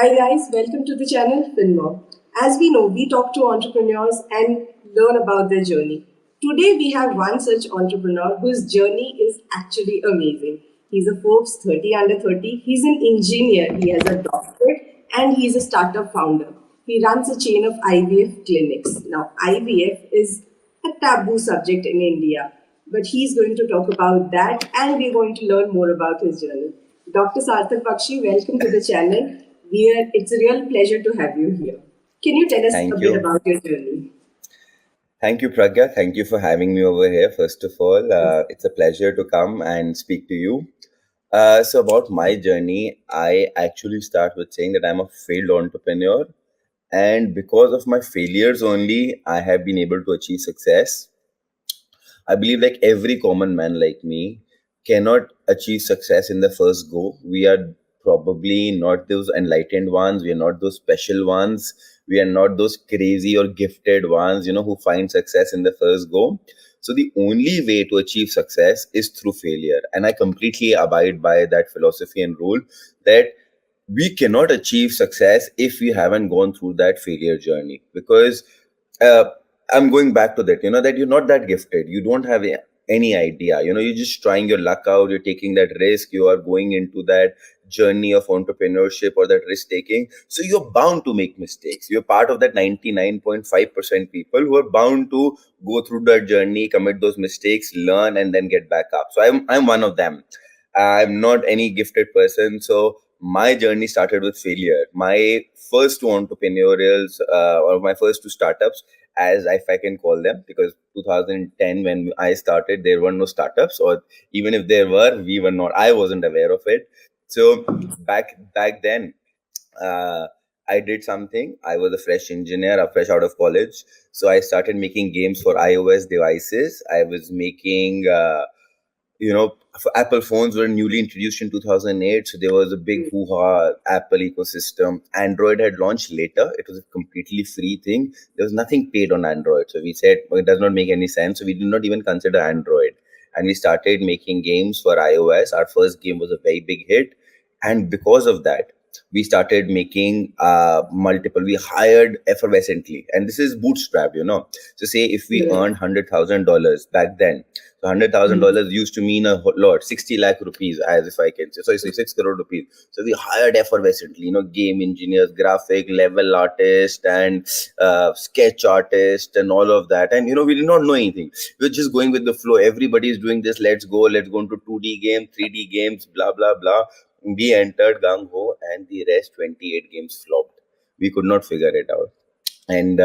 Hi guys, welcome to the channel Finmo. As we know, we talk to entrepreneurs and learn about their journey. Today we have one such entrepreneur whose journey is actually amazing. He's a Forbes 30 under 30. He's an engineer, he has a doctorate, and he's a startup founder. He runs a chain of IVF clinics. Now, IVF is a taboo subject in India, but he's going to talk about that and we're going to learn more about his journey. Dr. Saarthak Bakshi, welcome to the channel. It's a real pleasure to have you here. Can you tell us Thank a bit you. about your journey? Thank you, Pragya. Thank you for having me over here. First of all, it's a pleasure to come and speak to you. So, about my journey, I actually start with saying that I'm a failed entrepreneur. And because of my failures only, I have been able to achieve success. I believe like every common man like me cannot achieve success in the first go. We are probably not those enlightened ones. We are not those special ones. We are not those crazy or gifted ones, who find success in the first go. So the only way to achieve success is through failure. And I completely abide by that philosophy and rule that we cannot achieve success if we haven't gone through that failure journey, because uh, I'm going back to that, that you're not that gifted, you don't have any idea, you're just trying your luck out, you're taking that risk, you are going into that journey of entrepreneurship or that risk taking, so you're bound to make mistakes. You're part of that 99.5% people who are bound to go through that journey, commit those mistakes, learn, and then get back up. So I'm one of them. I'm not any gifted person. So my journey started with failure. My first two entrepreneurials, or my first two startups, as if I can call them, because 2010 when I started, there were no startups, or even if there were, we were not. I wasn't aware of it. So back then, uh, I did something. I was a fresh engineer, fresh out of college. So I started making games for iOS devices. I was making. Apple phones were newly introduced in 2008, so there was a big hoo-ha Apple ecosystem. Android had launched later. It was a completely free thing. There was nothing paid on Android, so we said, well, it does not make any sense, so we did not even consider Android, and we started making games for iOS. Our first game was a very big hit, and because of that, we started making multiple. We hired effervescently, and this is bootstrapped, so say if we Yeah. earned $100,000 back then, so $100,000 used to mean a lot, 60 lakh rupees, as if I can say. So it's 6 crore rupees. So we hired effervescently, game engineers, graphic level artist, and sketch artist, and all of that. And we did not know anything. We were just going with the flow. Everybody is doing this. Let's go into 2D game, 3D games, blah blah blah. We entered gung ho, and the rest 28 games flopped. We could not figure it out. And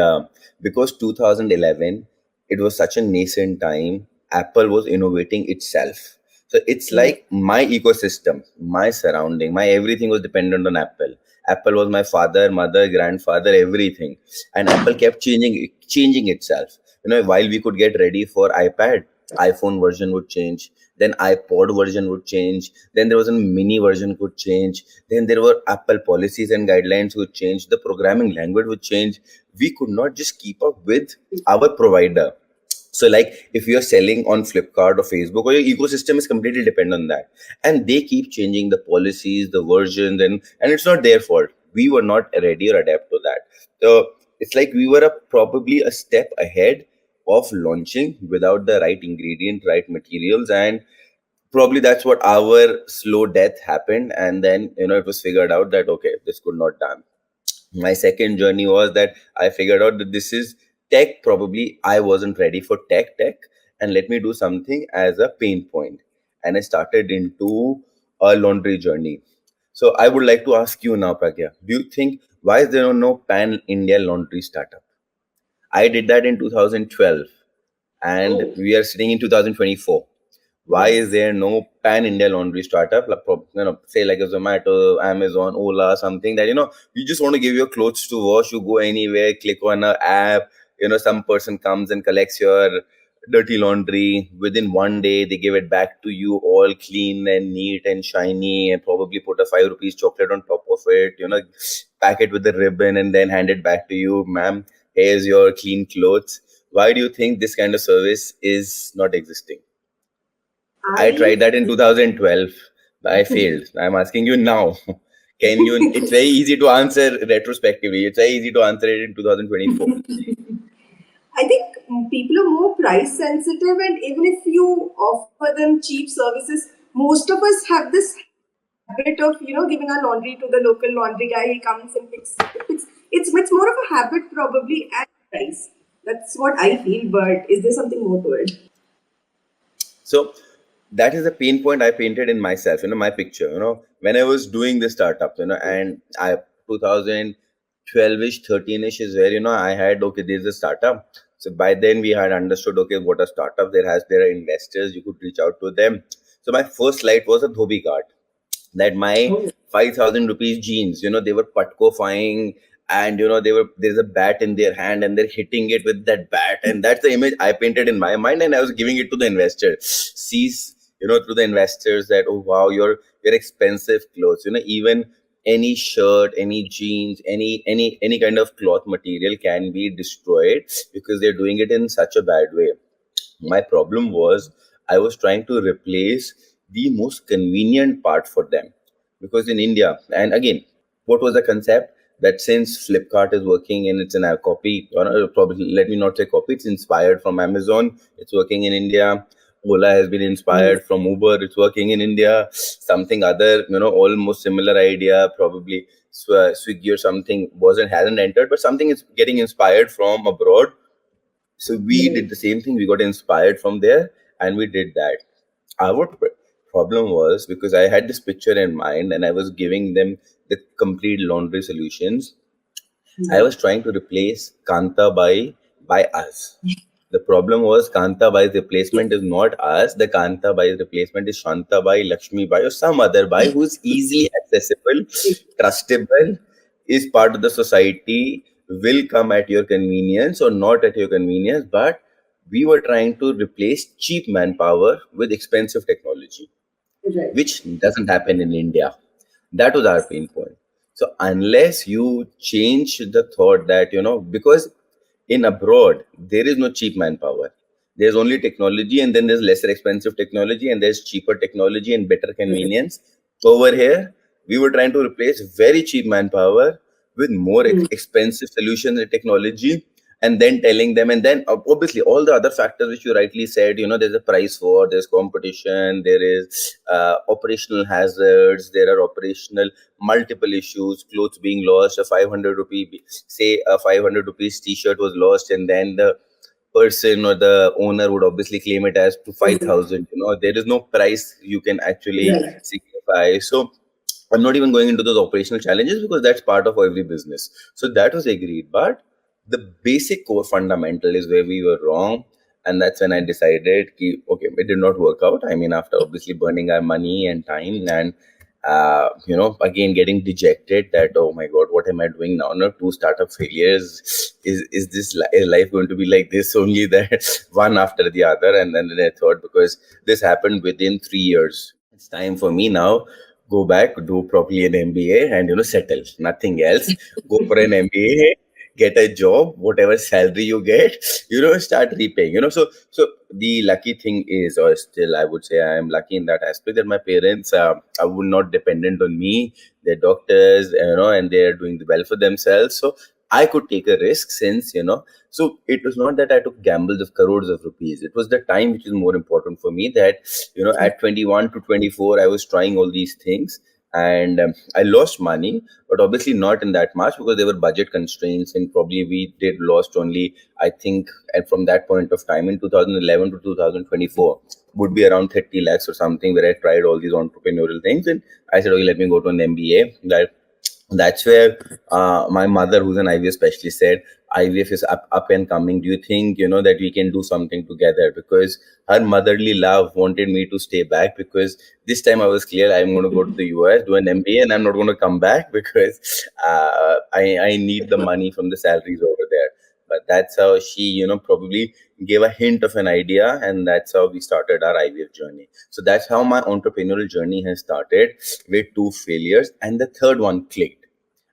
because 2011, it was such a nascent time, Apple was innovating itself. So it's Yeah. like my ecosystem, my surrounding, my everything was dependent on Apple. Apple was my father, mother, grandfather, everything. And Apple kept changing itself. While we could get ready for iPad, iPhone version would change, then iPod version would change, then there was a mini version could change, then there were Apple policies and guidelines would change, the programming language would change. We could not just keep up with our provider. So like if you're selling on Flipkart or Facebook, or your ecosystem is completely dependent on that, and they keep changing the policies, the versions, and it's not their fault. We were not ready or adapt to that. So it's like we were probably a step ahead of launching without the right ingredient, right materials, and probably that's what our slow death happened. And then it was figured out that okay, this could not done. My second journey was that I figured out that this is tech. Probably I wasn't ready for tech, and let me do something as a pain point. And I started into a laundry journey. So I would like to ask you now, Pragya, do you think why is there no pan India laundry startup? I did that in 2012, and Oh, we are sitting in 2024. Why is yes. there no pan India laundry startup, like, say like a Zomato, Amazon, Ola, something that you just want to give your clothes to wash, you go anywhere, click on a app, some person comes and collects your dirty laundry. Within one day, they give it back to you all clean and neat and shiny, and probably put a 5 rupees chocolate on top of it, pack it with the ribbon, and then hand it back to you, ma'am. Here's your clean clothes. Why do you think this kind of service is not existing? I I tried that in 2012, but I failed. I'm asking you now. Can you? It's very easy to answer retrospectively. It's very easy to answer it in 2024. I think people are more price sensitive, and even if you offer them cheap services, most of us have this habit of giving our laundry to the local laundry guy. He comes and fix. It's more of a habit probably at price. That's what I feel. But is there something more to it? So that is the pain point I painted in myself, my picture, when I was doing the startup, and I 2012ish, 13ish is where, I had, okay, there's a startup. So by then we had understood, okay, what a startup there are investors, you could reach out to them. So my first slide was a dhobi cart, that my Oh, 5,000 rupees jeans, they were patkofying, and there's a bat in their hand and they're hitting it with that bat, and that's the image I painted in my mind, and I was giving it to the investor. Sees, to the investors, that, oh wow, your expensive clothes, even any shirt, any jeans, any kind of cloth material can be destroyed because they're doing it in such a bad way. My problem was I was trying to replace the most convenient part for them. Because in India, and again, what was the concept? That since Flipkart is working and it's an a copy, or probably, let me not say copy, it's inspired from Amazon, it's working in India. Ola has been yes, inspired from Uber, it's working in India. Something other, almost similar idea, probably Swiggy or something, hasn't entered, but something is getting inspired from abroad. So we did right. the same thing. We got inspired from there, and we did that. Our problem was, because I had this picture in mind and I was giving them the complete laundry solutions. I was trying to replace Kanta by us. The problem was Kanta Bai's replacement is not us. The Kanta Bai's replacement is Shanta Bai, Lakshmi Bai, or some other Bai who's easily accessible, trustable, is part of the society, will come at your convenience or not at your convenience. But we were trying to replace cheap manpower with expensive technology, Right. which doesn't happen in India. That was our pain point. So unless you change the thought that, because in abroad there is no cheap manpower. There's only technology, and then there's lesser expensive technology, and there's cheaper technology and better convenience. Over here, we were trying to replace very cheap manpower with more expensive solutions and technology, and then telling them, and then obviously all the other factors which you rightly said, there's a price war, there's competition, there is operational hazards, there are operational multiple issues, clothes being lost, a 500 rupee, say a 500 rupees t-shirt was lost, and then the person or the owner would obviously claim it as to 5,000. There is no price you can actually Right. signify. So I'm not even going into those operational challenges because that's part of every business. So that was agreed. But the basic core fundamental is where we were wrong. And that's when I decided, okay, it did not work out. I mean, after obviously burning our money and time, and again getting dejected that, oh my god, what am I doing now? No, two startup failures. Is this is life going to be like this only? That one after the other. And then I thought, because this happened within 3 years, it's time for me now. Go back, do properly an MBA, and settle. Nothing else. Go for an MBA, get a job, whatever salary you get, start repaying. So the lucky thing is, or still I would say I am lucky in that aspect, that my parents are not dependent on me. They're doctors, and they're doing well for themselves. So I could take a risk, since so it was not that I took gambles of crores of rupees. It was the time which is more important for me, that at 21 to 24 I was trying all these things, and I lost money, but obviously not in that much, because there were budget constraints, and probably we did lost only, I think, and from that point of time in 2011 to 2024 would be around 30 lakhs or something, where I tried all these entrepreneurial things, and I said, okay, let me go to an MBA. That's where my mother, who's an IVF specialist, said IVF is up and coming. Do you think that we can do something together? Because her motherly love wanted me to stay back, because this time I was clear I'm going to go to the US, do an MBA, and I'm not going to come back because I need the money from the salaries over there. But that's how she, probably gave a hint of an idea, and that's how we started our IVF journey. So that's how my entrepreneurial journey has started, with two failures, and the third one clicked.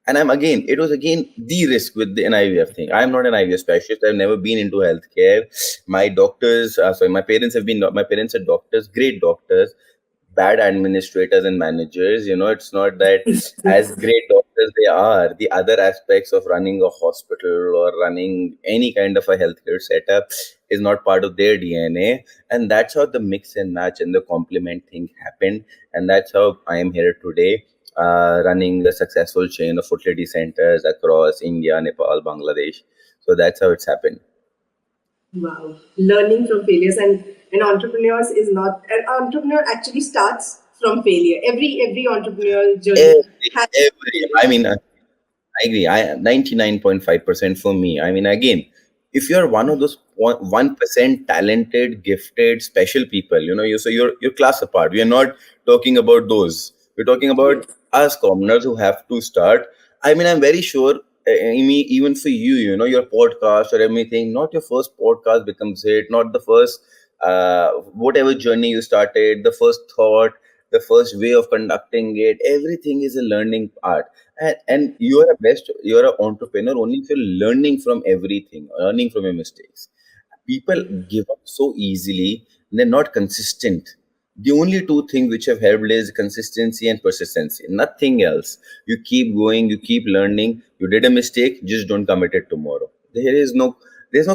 And it was again the risk with the IVF thing. I'm not an IVF specialist. I've never been into healthcare. My parents are doctors, great doctors. bad administrators and managers. It's not that as great doctors they are, the other aspects of running a hospital or running any kind of a healthcare setup is not part of their DNA. And that's how the mix and match and the complement thing happened. And that's how I am here today, running a successful chain of fertility centers across India, Nepal, Bangladesh. So that's how it's happened. Wow. Learning from failures, and entrepreneurs is not an entrepreneur actually starts from failure. Every entrepreneurial journey has I failure. mean, I agree. 99.5% for me. I mean, again, if you're one of those 1% talented, gifted, special people, you're class apart. We are not talking about those. We're talking about Yes. us commoners who have to start. I mean, I'm very sure. I mean, even for you, your podcast or anything, not your first podcast becomes it, not the first, whatever journey you started, the first thought, the first way of conducting it. Everything is a learning part, and you're an entrepreneur only if you're learning from everything, learning from your mistakes. People give up so easily, they're not consistent. The only two things which have helped is consistency and persistency, nothing else. You keep going, you keep learning. You did a mistake, just don't commit it tomorrow. There's no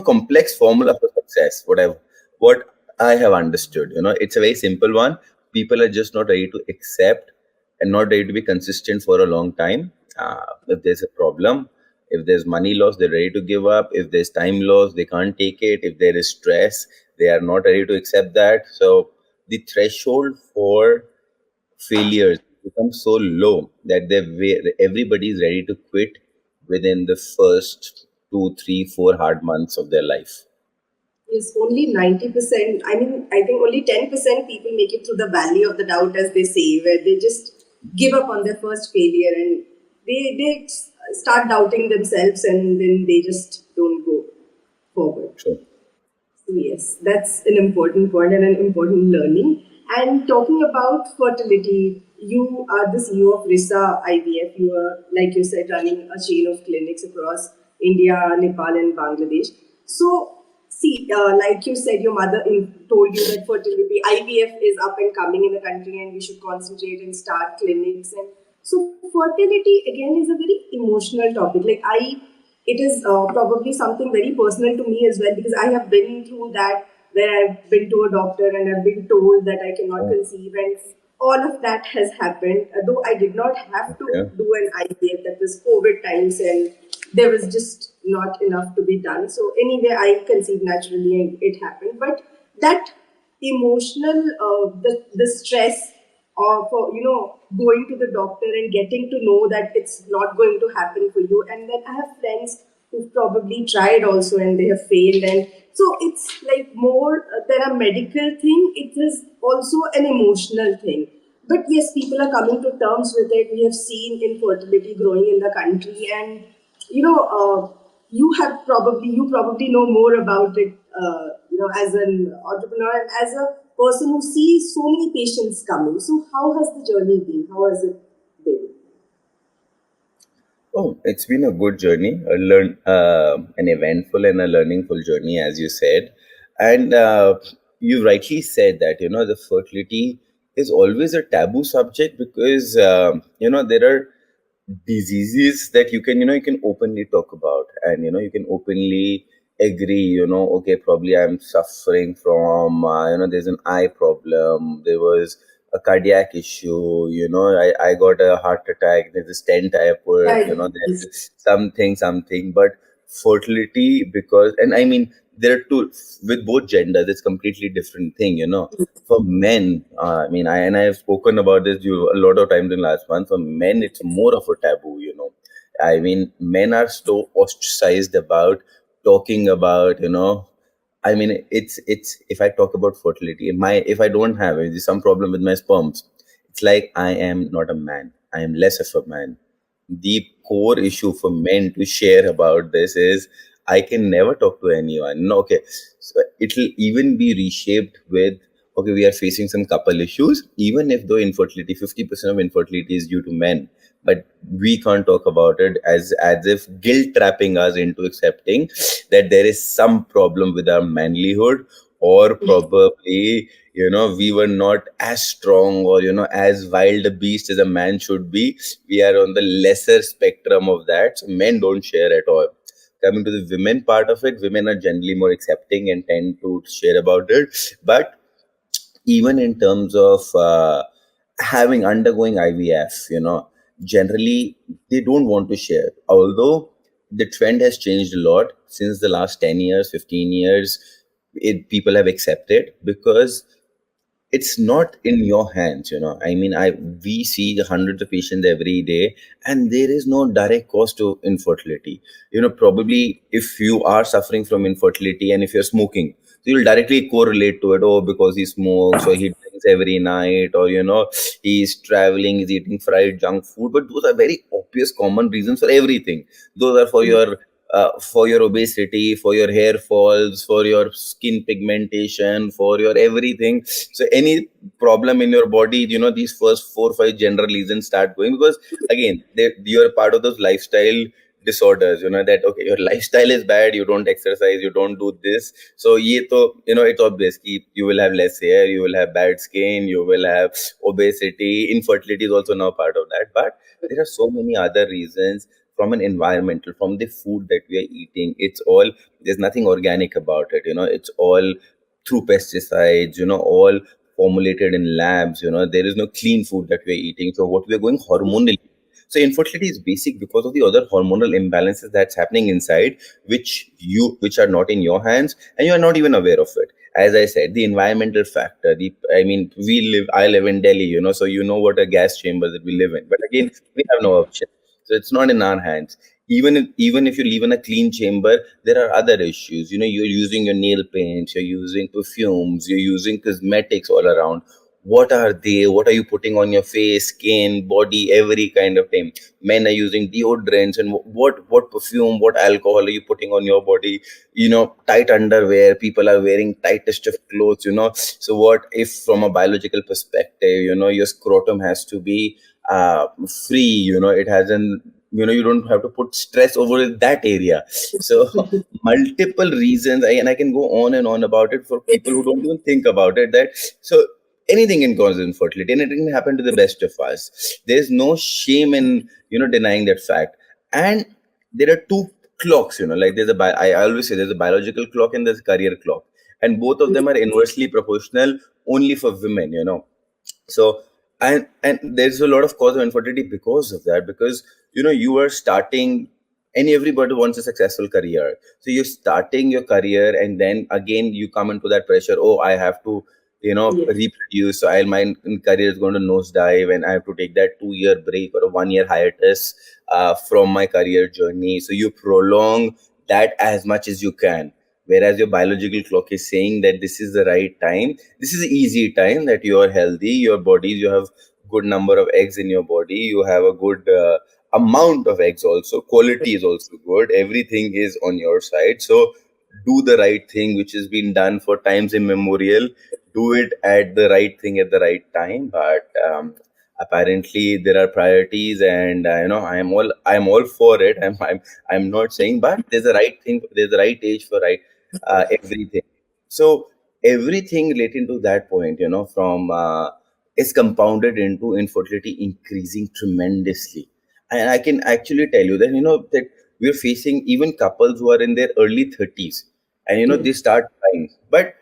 complex formula for success. What I have understood, it's a very simple one. People are just not ready to accept and not ready to be consistent for a long time. If there's a problem, if there's money loss, they're ready to give up. If there's time loss, they can't take it. If there is stress, they are not ready to accept that. So the threshold for failures becomes so low that everybody is ready to quit within the first 2, 3, 4 hard months of their life. Yes, only 90%. I mean, I think only 10% people make it through the valley of the doubt, as they say, where they just give up on their first failure and they start doubting themselves and then they just don't go forward. Sure. So yes, that's an important point and an important learning. And talking about fertility, you are the CEO of RISA IVF. You are, like you said, running a chain of clinics across India, Nepal, and Bangladesh. So, see, like you said, your mother told you that fertility IVF is up and coming in the country, and we should concentrate and start clinics. And so, fertility again is a very emotional topic. It is probably something very personal to me as well, because I have been through that, where I've been to a doctor and I've been told that I cannot Oh, conceive, and all of that has happened. Though I did not have to okay. do an IVF, that was COVID times, and there was just not enough to be done. So anyway, I conceived naturally and it happened. But that emotional, the stress of going to the doctor and getting to know that it's not going to happen for you, and then I have friends who've probably tried also and they have failed, and so it's like more than a medical thing, it is also an emotional thing. But yes, people are coming to terms with it. We have seen infertility growing in the country, and you know you probably know more about it, as an entrepreneur and as a person who sees so many patients coming. So how has the journey been? How has it been? Oh, it's been a good journey, an eventful and a learningful journey, as you said. And you rightly said that, the fertility is always a taboo subject because, there are diseases that you can openly talk about, and you can openly agree, okay, probably I'm suffering from, there's an eye problem, there was a cardiac issue, I got a heart attack, there's a stent I put, Diabetes. there's something. But fertility, because, and I mean, there are two, with both genders it's completely different thing, for men, and I have spoken about this a lot of times in last month. For men, it's more of a taboo. I mean, men are so ostracized about talking about. It's if I talk about fertility, if I don't have some problem with my sperms, it's like I am not a man. I am less of a man. The core issue for men to share about this is I can never talk to anyone. No, okay. So it'll even be reshaped with, okay, we are facing some couple issues, even if though infertility, 50% of infertility is due to men, but we can't talk about it as if guilt trapping us into accepting that there is some problem with our manlyhood, or probably, we were not as strong, or as wild a beast as a man should be. We are on the lesser spectrum of that, so men don't share at all. Coming to the women part of it, women are generally more accepting and tend to share about it. But even in terms of having undergoing IVF, generally they don't want to share. Although the trend has changed a lot since the last 10 years, 15 years, people have accepted, because it's not in your hands. I mean, we see the hundreds of patients every day, and there is no direct cause to infertility. Probably if you are suffering from infertility and if you're smoking, so you'll directly correlate to it. Oh, because he smokes, or he drinks every night, or he's traveling, he's eating fried junk food. But those are very obvious common reasons for everything. Those are for your obesity, for your hair falls, for your skin pigmentation, for your everything. So any problem in your body, these first 4 or 5 general reasons start going, because again, you're part of those lifestyle disorders. That okay, your lifestyle is bad, you don't exercise, you don't do this. So it's obvious you will have less hair, you will have bad skin, you will have obesity. Infertility is also now part of that. But there are so many other reasons, from an environmental, from the food that we are eating. It's all, there's nothing organic about it. It's all through pesticides, all formulated in labs. There is no clean food that we are eating. So what we are going hormonally. So infertility is basic because of the other hormonal imbalances that's happening inside, which are not in your hands, and you are not even aware of it. As I said, the environmental factor. I mean, I live in Delhi, so what a gas chamber that we live in. But again, we have no option. So it's not in our hands. Even if you live in a clean chamber, there are other issues. You're using your nail paints, you're using perfumes, you're using cosmetics all around. What are they? What are you putting on your face, skin, body, every kind of thing? Men are using deodorants, and what perfume, what alcohol are you putting on your body? Tight underwear. People are wearing tightest of clothes. So what if, from a biological perspective, your scrotum has to be free. It hasn't. You don't have to put stress over that area. So multiple reasons, and I can go on and on about it for people who don't even think about it. That so anything can cause infertility, and it can happen to the best of us. There's no shame in denying that fact. And there are two clocks. Like I always say, there's a biological clock and there's a career clock, and both of them are inversely proportional only for women. So, and there's a lot of cause of infertility because of that, because you are starting, and everybody wants a successful career. So you're starting your career, and then again you come into that pressure. Oh, I have to Yes. reproduce, so my career is going to nosedive, and I have to take that 2 year break or a 1 year hiatus from my career journey. So you prolong that as much as you can, whereas your biological clock is saying that this is the right time, this is the easy time, that you are healthy, you have good number of eggs in your body, you have a good amount of eggs, also quality is also good, everything is on your side. So do the right thing, which has been done for times immemorial. Do it at the right thing at the right time. But apparently there are priorities, and I'm all for it. I'm not saying, but there's a right thing, there's a right age for right everything. So everything relating to that point, from is compounded into infertility increasing tremendously. And I can actually tell you that that we're facing even couples who are in their early 30s, and they Yes. start trying. But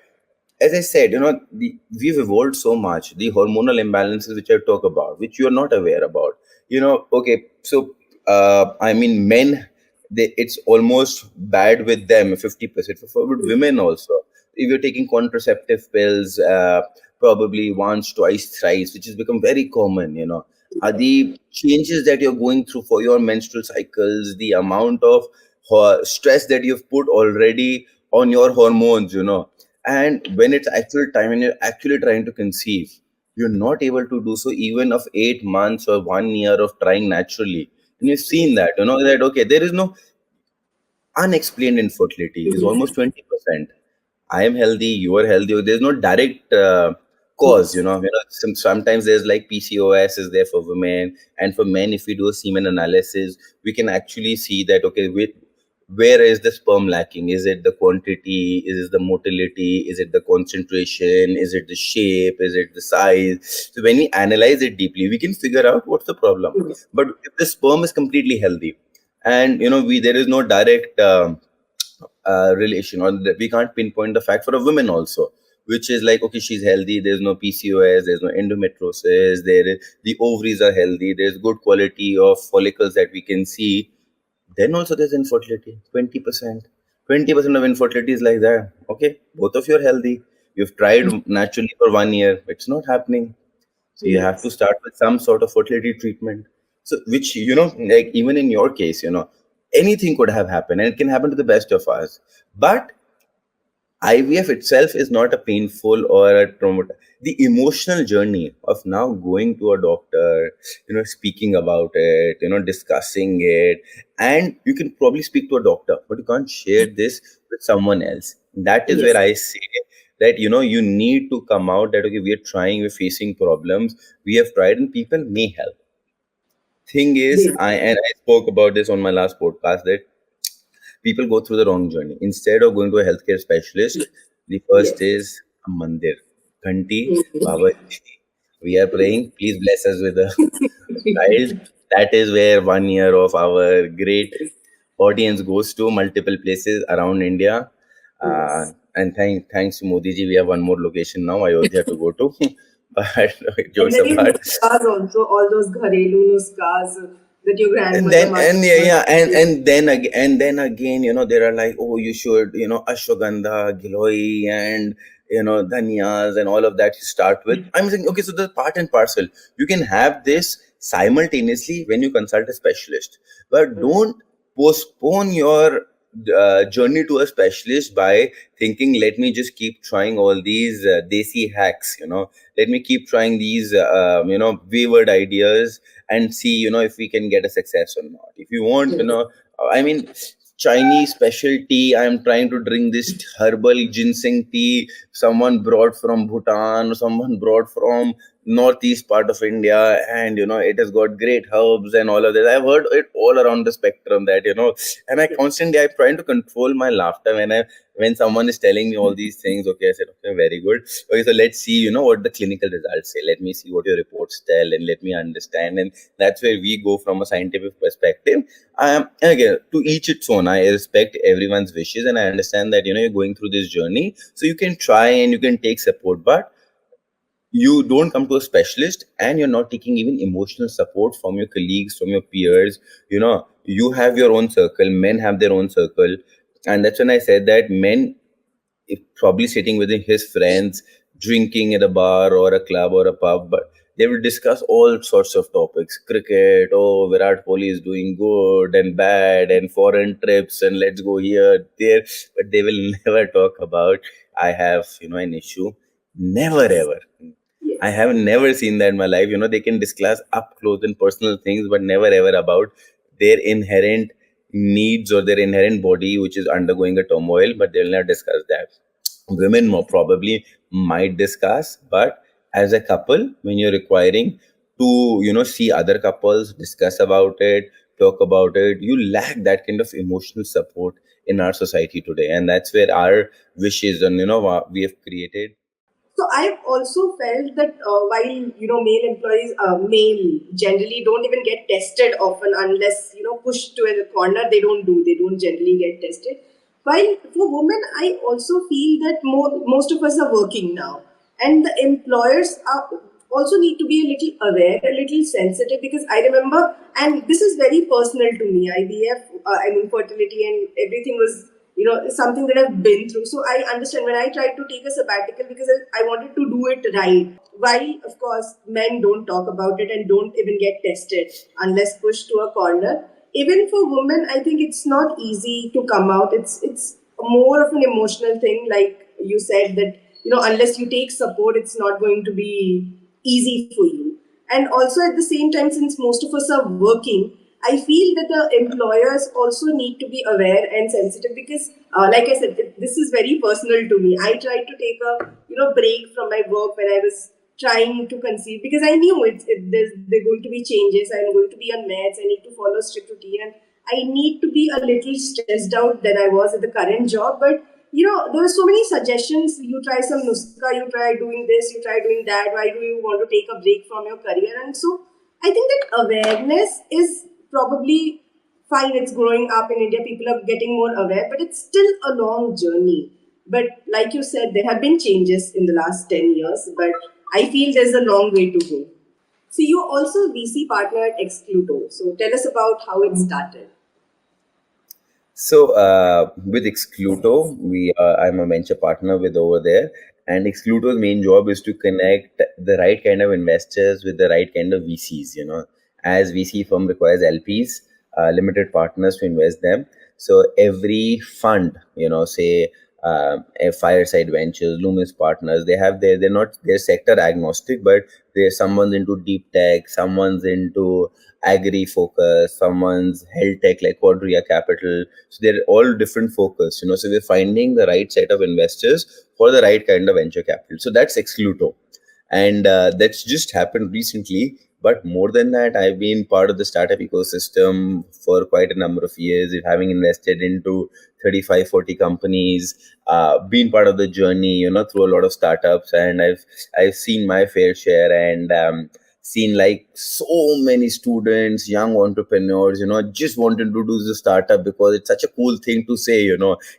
as I said, we've evolved so much. The hormonal imbalances which I talk about, which you're not aware about. Okay, so I mean, men, it's almost bad with them, 50%. With women also, if you're taking contraceptive pills, probably once, twice, thrice, which has become very common. Are the changes that you're going through for your menstrual cycles, the amount of stress that you've put already on your hormones, and when it's actual time and you're actually trying to conceive, you're not able to do so, even of 8 months or 1 year of trying naturally. And you've seen that, that okay, there is no unexplained infertility is almost 20%. I am healthy, you are healthy. There's no direct cause. Yes. Sometimes there's like PCOS is there for women, and for men, if we do a semen analysis, we can actually see that okay, where is the sperm lacking? Is it the quantity? Is it the motility? Is it the concentration? Is it the shape? Is it the size? So when we analyze it deeply, we can figure out what's the problem. But if the sperm is completely healthy, and we there is no direct relation, or we can't pinpoint the fact for a woman also, which is like, okay, she's healthy, there's no PCOS, there's no endometriosis, the ovaries are healthy, there's good quality of follicles that we can see, then also there's infertility. 20% of infertility is like that. Okay, both of you are healthy, you've tried naturally for 1 year, it's not happening. So you have to Yes. start with some sort of fertility treatment. So which, like even in your case, anything could have happened, and it can happen to the best of us. But IVF itself is not a painful or a trauma. The emotional journey of now going to a doctor, speaking about it, discussing it, and you can probably speak to a doctor, but you can't share this with someone else. That is where Yes. I say that you need to come out that, okay, we are trying, we're facing problems, we have tried, and people may help. Thing is, Yes. I spoke about this on my last podcast, that people go through the wrong journey. Instead of going to a healthcare specialist, the first Yes. is a mandir. Kanti, Mhm. Baba, we are praying, please bless us with a child. That is where 1 year of our great audience goes to multiple places around India. Yes. And thanks to Modi ji, we have one more location now, Ayodhya, to go to. But And jokes then these apart, nuskas also, all those gharelu nuskas that your and grandmother then must and yeah, have yeah, and used. then again, there are like, oh, you should, ashwagandha, giloi, and dhaniyas and all of that you start with. I'm saying, okay, so the part and parcel, you can have this simultaneously when you consult a specialist, but don't postpone your journey to a specialist by thinking, let me just keep trying all these desi hacks, let me keep trying these wayward ideas and see, if we can get a success or not. If you want, I mean, Chinese specialty, I'm trying to drink this herbal ginseng tea someone brought from Bhutan, or someone brought from northeast part of India, and it has got great herbs and all of that. I've heard it all around the spectrum, that and I'm trying to control my laughter when someone is telling me all these things. Okay, I said, okay, very good. Okay, so let's see, what the clinical results say. Let me see what your reports tell, and let me understand. And that's where we go from a scientific perspective. And again, to each its own. I respect everyone's wishes, and I understand that you're going through this journey, so you can try and you can take support, but you don't come to a specialist and you're not taking even emotional support from your colleagues, from your peers. You have your own circle, men have their own circle. And that's when I said that men, if probably sitting with his friends, drinking at a bar or a club or a pub, but they will discuss all sorts of topics. Cricket, oh, Virat Kohli is doing good and bad, and foreign trips, and let's go here, there. But they will never talk about, I have, an issue. Never ever. I Yes. have never seen that in my life. They can discuss up close and personal things, but never ever about their inherent needs or their inherent body, which is undergoing a turmoil, but they'll not discuss that. Women more probably might discuss, but as a couple, when you're requiring to, see other couples, discuss about it, talk about it, you lack that kind of emotional support in our society today. And that's where our wishes and, what we have created. So I've also felt that while male employees, male generally don't even get tested often unless pushed to a corner. They don't generally get tested. While for women, I also feel that most of us are working now, and the employers are also need to be a little aware, a little sensitive, because I remember, and this is very personal to me. IVF, I mean fertility, and everything was something that I've been through. So I understand when I tried to take a sabbatical because I wanted to do it right. While of course men don't talk about it and don't even get tested unless pushed to a corner. Even for women, I think it's not easy to come out. It's more of an emotional thing, like you said that unless you take support, it's not going to be easy for you. And also at the same time, since most of us are working, I feel that the employers also need to be aware and sensitive because, like I said, this is very personal to me. I tried to take a break from my work when I was trying to conceive because I knew there's going to be changes. I'm going to be on meds. I need to follow strict routine, and I need to be a little stressed out than I was at the current job. But there were so many suggestions. You try some nuska, you try doing this, you try doing that. Why do you want to take a break from your career? And so I think that awareness is probably fine. It's growing up in India. People are getting more aware, but it's still a long journey. But like you said, there have been changes in the last 10 years, but I feel there's a long way to go. So you're also VC partner at Excluto. So tell us about how it started. So with Excluto, I'm a venture partner with over there, and Excluto's main job is to connect the right kind of investors with the right kind of VCs. As VC firm requires LPs, limited partners to invest them. So every fund, say a Fireside Ventures, Loomis Partners, they're not sector agnostic, but there's someone's into deep tech, someone's into agri focus, someone's health tech like Quadria Capital. So they're all different focus. So we're finding the right set of investors for the right kind of venture capital. So that's Excluto, and that's just happened recently. But more than that, I've been part of the startup ecosystem for quite a number of years, having invested into 35, 40 companies, been part of the journey, through a lot of startups, and I've seen my fair share, and seen like so many students, young entrepreneurs, just wanting to do the startup because it's such a cool thing to say.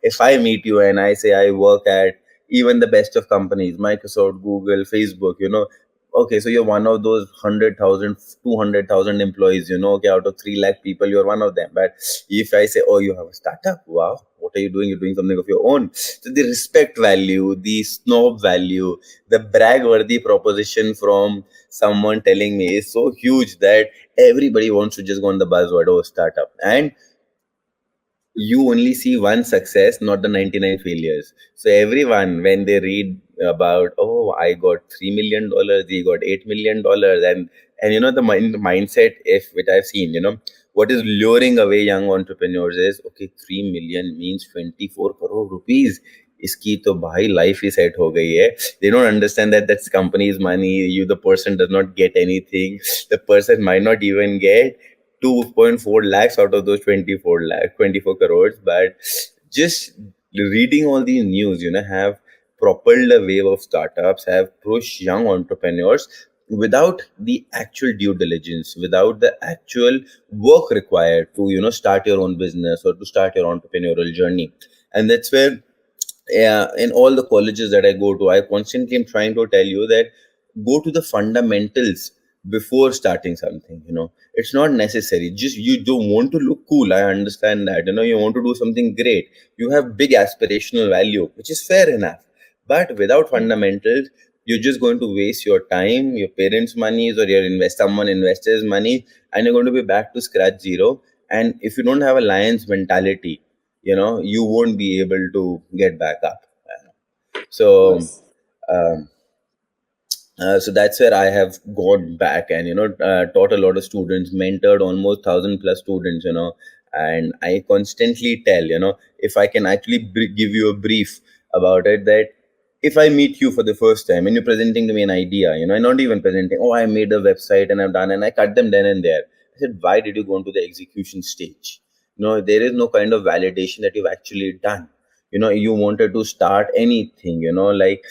If I meet you and I say I work at even the best of companies, Microsoft, Google, Facebook, okay, so you're one of those 100,000, 200,000 employees, okay, out of 3 lakh people, you're one of them. But if I say, oh, you have a startup, wow, what are you doing? You're doing something of your own. So the respect value, the snob value, the brag worthy proposition from someone telling me is so huge that everybody wants to just go on the buzzword, oh, startup. And you only see one success, not the 99 failures. So everyone, when they read about, oh, I got $3 million, he got $8 million, and the mindset, if which I've seen, what is luring away young entrepreneurs is, okay, 3 million means 24 crore rupees. इसकी तो भाई life ही set हो गई है. They don't understand that that's company's money. The person does not get anything. The person might not even get 2.4 lakhs out of those 24 crores. But just reading all these news, have propelled a wave of startups, have pushed young entrepreneurs without the actual due diligence, without the actual work required to, start your own business or to start your entrepreneurial journey. And that's where, yeah, in all the colleges that I go to, I constantly am trying to tell you that go to the fundamentals before starting something. It's not necessary. Just you don't want to look cool. I understand that. You want to do something great. You have big aspirational value, which is fair enough. But without fundamentals, you're just going to waste your time, your parents' monies, or someone investor's money, and you're going to be back to scratch zero. And if you don't have a lion's mentality, you won't be able to get back up. Of So course. um, so that's where I have gone back and taught a lot of students, mentored almost 1,000 plus students, and I constantly tell, if I can actually give you a brief about it, that if I meet you for the first time and you're presenting to me an idea, I'm not even presenting, oh, I made a website and I've done, and I cut them then and there. I said, why did you go into the execution stage? There is no kind of validation that you've actually done. You wanted to start anything, like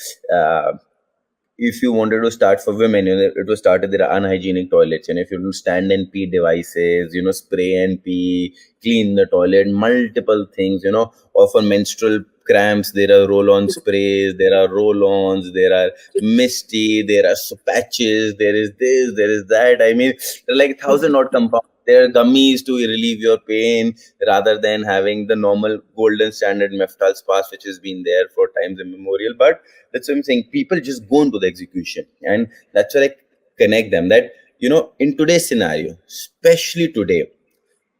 if you wanted to start for women, it was started there are unhygienic toilets, and if you do stand and pee devices, spray and pee, clean the toilet, multiple things, or for menstrual cramps, there are roll-on sprays, there are roll-ons, there are misty, there are patches, there is this, there is that. I mean, there are like 1,000 odd compounds. There are gummies to relieve your pain rather than having the normal golden standard Meftal spas, which has been there for times immemorial. But that's what I'm saying. People just go into the execution, and that's where I connect them. That in today's scenario, especially today,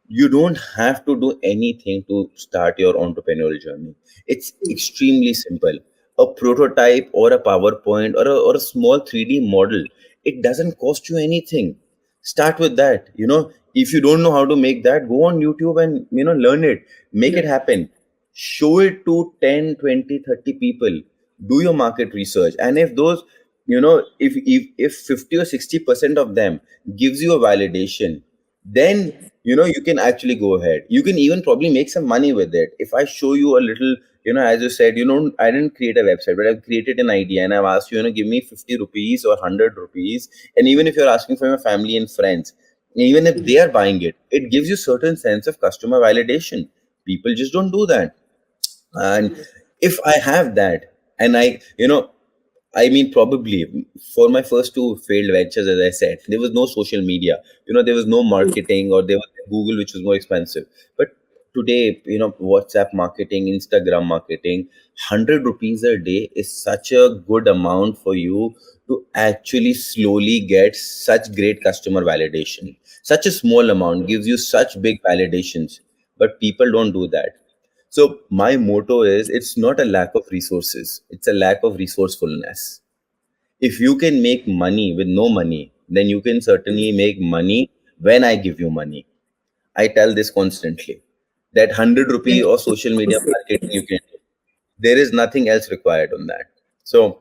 you don't have to do anything to start your entrepreneurial journey. It's extremely simple. A prototype or a PowerPoint or a small 3D model, it doesn't cost you anything. Start with that. If you don't know how to make that, go on YouTube and learn it. Make it happen. Show it to 10, 20, 30 people. Do your market research. And if those, if 50 or 60% of them gives you a validation, then you can actually go ahead. You can even probably make some money with it. If I show you a little, as you said, I didn't create a website, but I've created an idea and I've asked you, give me 50 rupees or 100 rupees. And even if you're asking for your family and friends, even if they are buying it, it gives you certain sense of customer validation. People just don't do that. And if I have that, and I mean, probably for my first two failed ventures, as I said, there was no social media. There was no marketing, or there was Google, which was more expensive. But today, WhatsApp marketing, Instagram marketing, 100 rupees a day is such a good amount for you to actually slowly get such great customer validation. Such a small amount gives you such big validations, but people don't do that. So my motto is, it's not a lack of resources, it's a lack of resourcefulness. If you can make money with no money, then you can certainly make money when I give you money. I tell this constantly, that 100 rupee or social media marketing you can do. There is nothing else required on that. So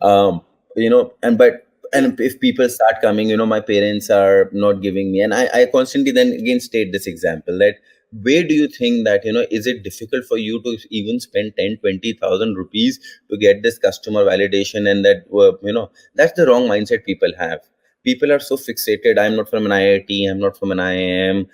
and but and if people start coming, my parents are not giving me, and I constantly then again state this example, that where do you think that, is it difficult for you to even spend 10-20,000 rupees to get this customer validation? And that, that's the wrong mindset people have. People are so fixated, I'm not from an IIT, I'm not from an IIM,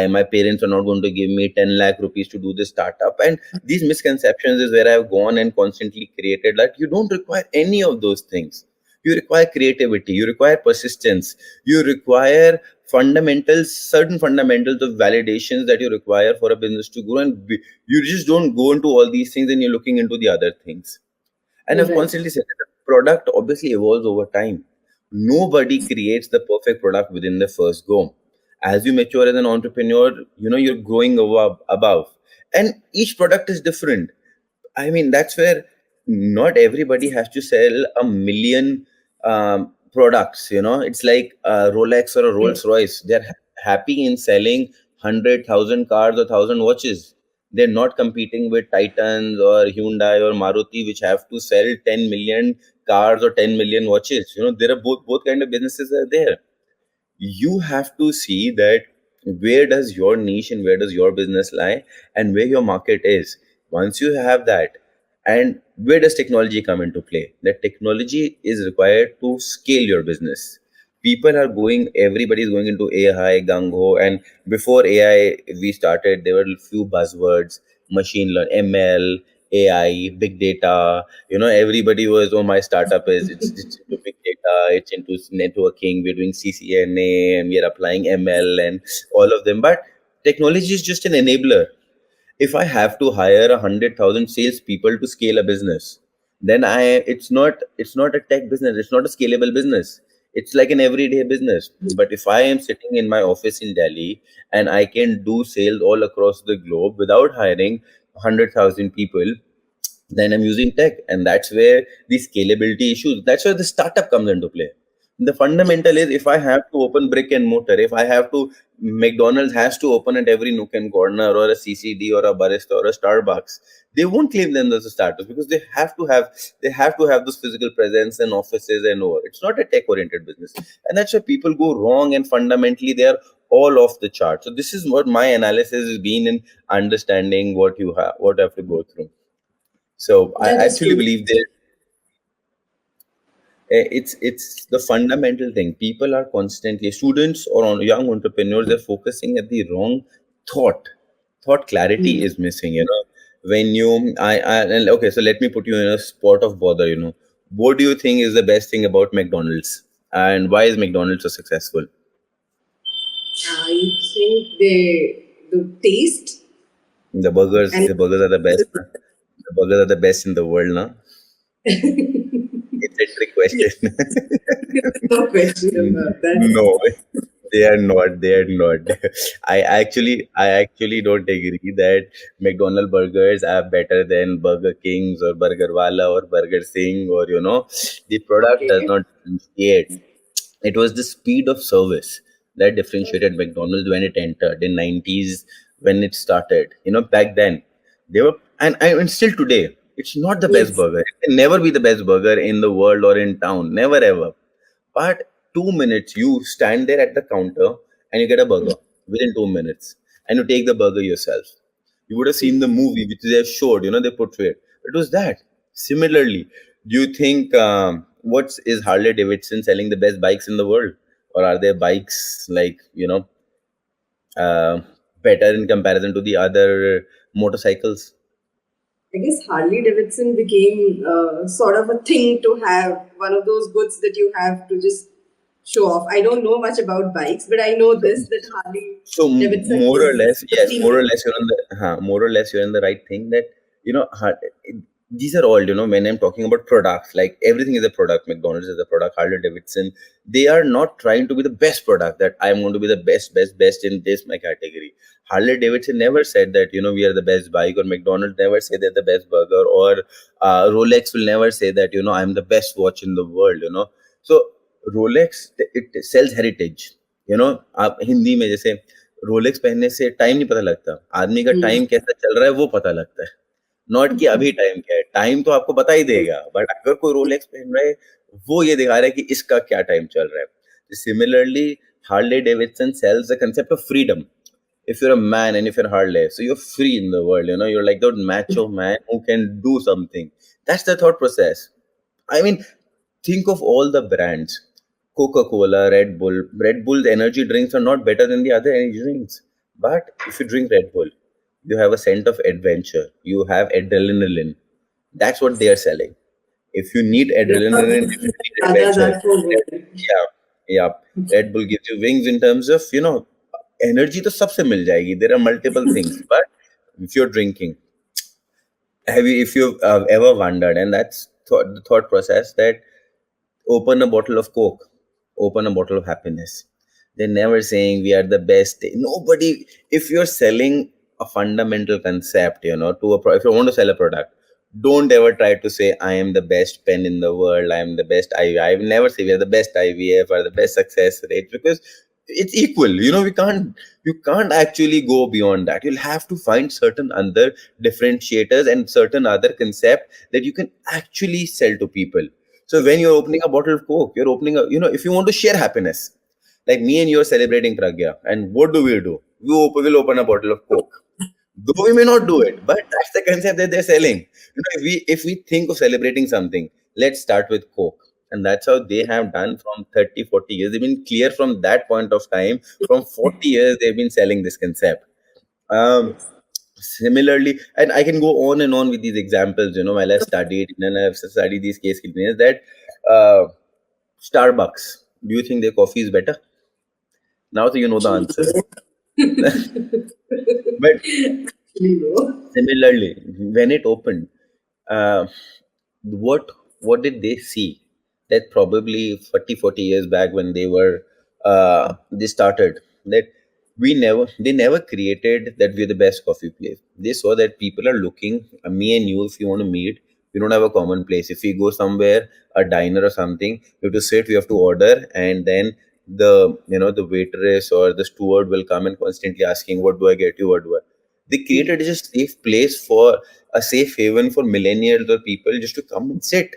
my parents are not going to give me 10 lakh rupees to do this startup. And these misconceptions is where I've gone and constantly created that you don't require any of those things. You require creativity, you require persistence, you require fundamentals, certain fundamentals of validations that you require for a business to grow. And you just don't go into all these things and you're looking into the other things. And I've Right. constantly said that the product obviously evolves over time. Nobody creates the perfect product within the first go. As you mature as an entrepreneur, you're growing above. And each product is different. I mean, that's where not everybody has to sell a million products. It's like a Rolex or a Rolls Royce. They're happy in selling 100,000 cars or 1,000 watches. They're not competing with Titans or Hyundai or Maruti, which have to sell 10 million cars or 10 million watches. There are both kind of businesses are there. You have to see that where does your niche and where does your business lie, and where your market is. Once you have that, and where does technology come into play? That technology is required to scale your business. People are going, everybody is going into AI gung ho. And before AI we started, there were a few buzzwords: machine learn, ML, AI, big data. Everybody was, oh, my startup is, it's into big data, it's into networking, we're doing CCNA, and we are applying ML and all of them. But technology is just an enabler. If I have to hire 100,000 salespeople to scale a business, then it's not a tech business, it's not a scalable business. It's like an everyday business. But if I am sitting in my office in Delhi and I can do sales all across the globe without hiring 100,000 people, then I'm using tech. And that's where the scalability issues, that's where the startup comes into play. The fundamental is, if I have to open brick and mortar, if I have to, McDonald's has to open at every nook and corner, or a CCD or a barista or a Starbucks, they won't claim them as a startup, because they have to have those physical presence and offices and all. It's not a tech oriented business. And that's where people go wrong, and fundamentally they are all off the chart. So this is what my analysis has been in understanding what you have to go through. So I That is actually true. believe that it's the fundamental thing. People are constantly, students or young entrepreneurs, they're focusing at the wrong thought. Thought clarity is missing. When you I and okay, so let me put you in a spot of bother. What do you think is the best thing about McDonald's, and why is McDonald's so successful? I think the taste and The burgers are the best. Huh? The burgers are the best in the world, now. It's a trick yeah, question. no question about that. No, they are not. They are not. I actually don't agree that McDonald burgers are better than Burger Kings or Burger Wala or Burger Singh, or the product does Okay. not differentiate. It was the speed of service that differentiated McDonald's when it entered in 90s, when it started. Back then they were, and still today, it's not the best Yes. burger. It can never be the best burger in the world or in town. Never ever. But 2 minutes, you stand there at the counter, and you get a burger within 2 minutes, and you take the burger yourself. You would have seen the movie which they have showed, they portrayed. It was that. Similarly, do you think what is Harley Davidson selling the best bikes in the world, or are there bikes like uh, better in comparison to the other motorcycles? I guess Harley Davidson became sort of a thing to have, one of those goods that you have to just show off. I don't know much about bikes, but I know So, this, that Harley Davidson more or is less, the yes, more or premium. less you're on the more or less you're in the right thing. That these are all when I'm talking about products, like everything is a product. McDonald's is a product. Harley Davidson, they are not trying to be the best product. That I'm going to be the best in this my category. Harley Davidson never said that we are the best bike, or McDonald's never say they're the best burger, or Rolex will never say that I'm the best watch in the world. So Rolex, it sells heritage. आप हिंदी में जैसे Rolex पहनने से time नहीं पता लगता, आदमी का Hmm. टाइम कैसा चल रहा है वो पता लगता है, नॉट कि अभी टाइम क्या है। टाइम तो आपको बता ही देगा, बट अगर कोई रोलेक्स पहन रहा है, वो ये दिखा रहा है कि इसका क्या टाइम चल रहा है। Similarly Harley Davidson sells the concept of freedom. If you're a man and if you're Harley, so you're free in the world, you're like that macho man who can do something. That's the thought process. I mean, think of all the brands. Coca-Cola, Red Bull. Red Bull's energy drinks are not better than the other energy drinks. But if you drink Red Bull, you have a scent of adventure. You have adrenaline. That's what they are selling. If you need adrenaline, if you need Rajas adventure, are so good. yeah, yeah. Red Bull gives you wings in terms of, energy to सबसे मिल जाएगी. There are multiple things. But if you're drinking, if you've ever wondered, and that's the thought process, that open a bottle of Coke, open a bottle of happiness. They're never saying we are the best. Nobody, if you're selling a fundamental concept, to if you want to sell a product, don't ever try to say, I am the best pen in the world, I am the best IVF. I will never say we are the best IVF or the best success rate, because it's equal. You can't actually go beyond that. You'll have to find certain other differentiators and certain other concept that you can actually sell to people. So when you're opening a bottle of Coke, you're opening if you want to share happiness, like me and you are celebrating Pragya, and what do? We'll open a bottle of Coke. Though we may not do it, but that's the concept that they're selling. If we think of celebrating something, let's start with Coke. And that's how they have done from 30, 40 years. They've been clear from that point of time. From 40 years, they've been selling this concept. Um, Yes. Similarly, and I can go on and on with these examples, while I studied and I've studied these case studies, that uh, Starbucks, do you think their coffee is better? Now that you know the answer. But You know. similarly, when it opened, uh, what what did they see that probably 40 years back when they started, that they never created that we're the best coffee place. They saw that people are looking, me and you, if you want to meet, we don't have a common place. If we go somewhere, a diner or something, we have to sit, we have to order, and then the waitress or the steward will come and constantly asking, what do I get you, what do I. They created a safe place, for a safe haven for millennials or people just to come and sit,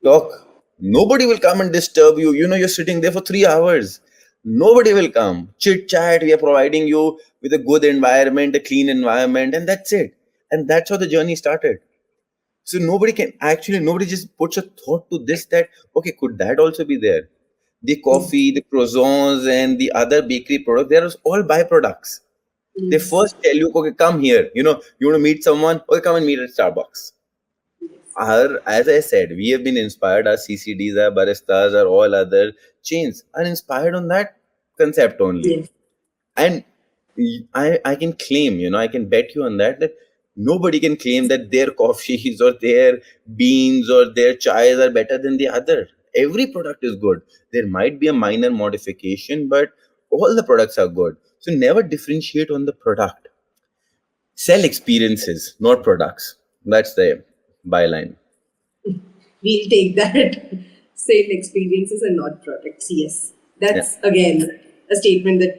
talk. Nobody will come and disturb you. You're sitting there for 3 hours. Nobody will come. Chit chat. We are providing you with a good environment, a clean environment, and that's it. And that's how the journey started. So nobody just puts a thought to this, that, okay, could that also be there? The coffee, the croissants, and the other bakery products, they are all byproducts. They Yes. first tell you, okay, come here. You want to meet someone? Okay, come and meet at Starbucks. Yes. As I said, we have been inspired. Our CCDs, our baristas, our all other chains are inspired on that concept only. Yes. And I can claim, I can bet you on that nobody can claim that their coffees or their beans or their chais are better than the other. Every product is good. There might be a minor modification, but all the products are good. So never differentiate on the product. Sell experiences, not products. That's the byline. We'll take that. Same experiences and not products. Yes. Yeah. That's again a statement that,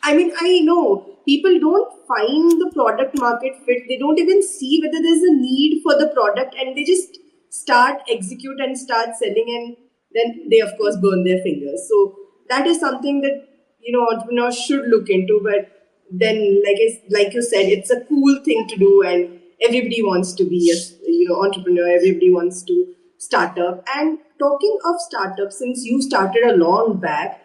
I mean, I know people don't find the product market fit. They don't even see whether there's a need for the product, and they just start execute and start selling, and then they of course burn their fingers. So that is something that entrepreneurs should look into. But then, like you said, it's a cool thing to do, and everybody wants to be a entrepreneur. Everybody wants to start up. And talking of startups, since you started a long back,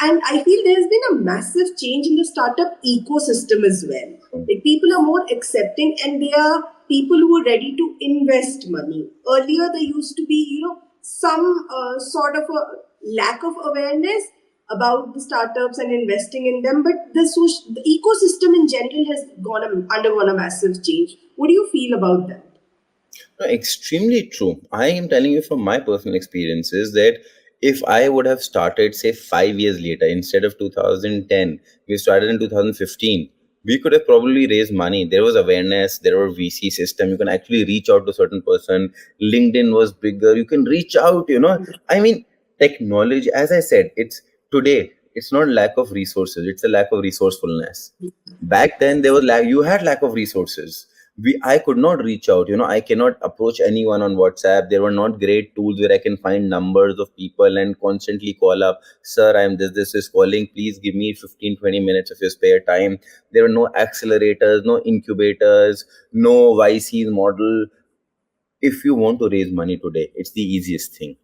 and I feel there's been a massive change in the startup ecosystem as well. Like, people are more accepting, and they are people who are ready to invest money. Earlier, there used to be, some sort of a lack of awareness about the startups and investing in them. But the ecosystem in general has undergone a massive change. What do you feel about that? No, extremely true. I am telling you from my personal experiences that if I would have started, say, 5 years later, instead of 2010, we started in 2015, we could have probably raised money. There was awareness, there were VC system. You can actually reach out to a certain person. LinkedIn was bigger. You can reach out. I mean, technology, as I said, it's today, it's not lack of resources, it's a lack of resourcefulness. Back then there was you had lack of resources. I could not reach out. I cannot approach anyone on WhatsApp. There were not great tools where I can find numbers of people and constantly call up, sir, I'm this is calling, please give me 15-20 minutes of your spare time. There were no accelerators, no incubators, no YC's model. If you want to raise money today, it's the easiest thing.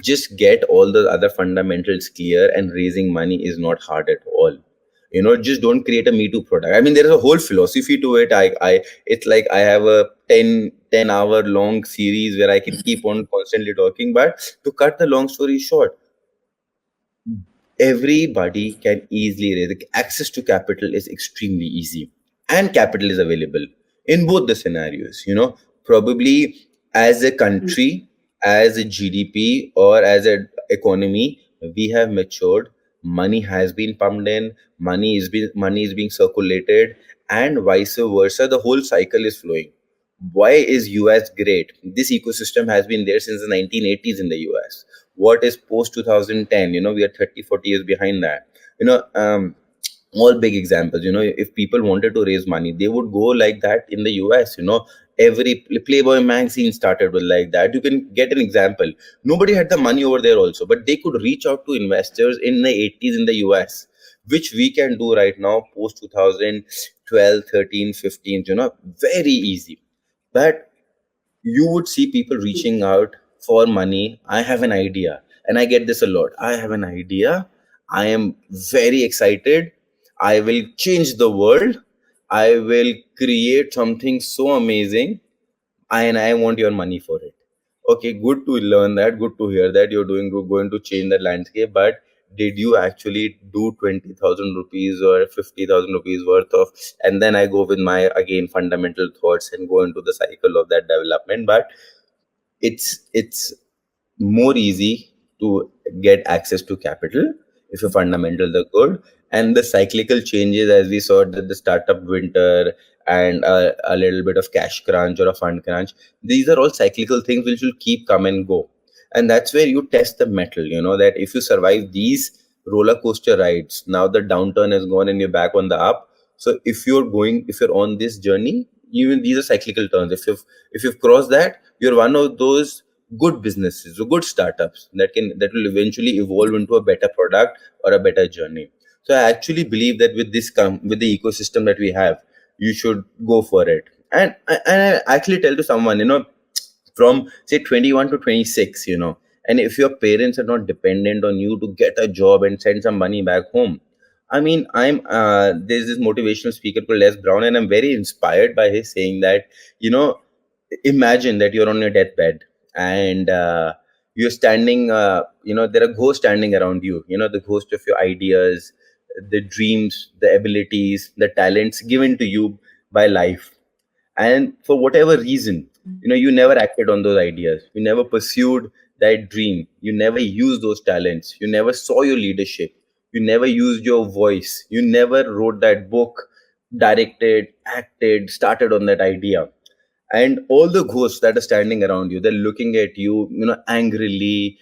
Just get all the other fundamentals clear, and raising money is not hard at all. Just don't create a me too product. I mean, there is a whole philosophy to it. I It's like I have a 10 hour long series where I can keep on constantly talking. But to cut the long story short, everybody can easily raise access to capital is extremely easy, and capital is available in both the scenarios. Probably as a country, as a GDP, or as an economy, we have matured. Money has been pumped in, money is being circulated, and vice versa. The whole cycle is flowing. Why is US great? This ecosystem has been there since the 1980s in the US. What is post 2010? We are 30, 40 years behind that. you know um, all big examples. If people wanted to raise money, they would go like that in the US. Every Playboy magazine started with like that. You can get an example. Nobody had the money over there also, but they could reach out to investors in the 80s in the US, which we can do right now post 2012, 13, 15. Very easy. But you would see people reaching out for money. I have an idea, and I get this a lot. I have an idea. I am very excited. I will change the world. I will create something so amazing, and I want your money for it. Okay, good to learn that. Good to hear that going to change the landscape. But did you actually do 20,000 rupees or 50,000 rupees worth of? And then I go with my again fundamental thoughts and go into the cycle of that development. But it's more easy to get access to capital if your fundamentals are good. And the cyclical changes, as we saw, that the startup winter and a little bit of cash crunch or a fund crunch, these are all cyclical things which will keep come and go. And that's where you test the metal. That if you survive these roller coaster rides, now the downturn is gone and you're back on the up. So if you're on this journey, even these are cyclical turns. If you've crossed that, you're one of those good businesses or good startups that will eventually evolve into a better product or a better journey. So I actually believe that with the ecosystem that we have, you should go for it. And I actually tell to someone, from say 21 to 26, and if your parents are not dependent on you to get a job and send some money back home. I mean, there's this motivational speaker called Les Brown, and I'm very inspired by his saying that, you know imagine that you're on your deathbed, and you're standing, there are ghosts standing around you, the ghost of your ideas, the dreams, the abilities, the talents given to you by life. And for whatever reason, you never acted on those ideas, you never pursued that dream, you never used those talents, you never saw your leadership, you never used your voice, you never wrote that book, directed, acted, started on that idea. And all the ghosts that are standing around you, they're looking at you, angrily,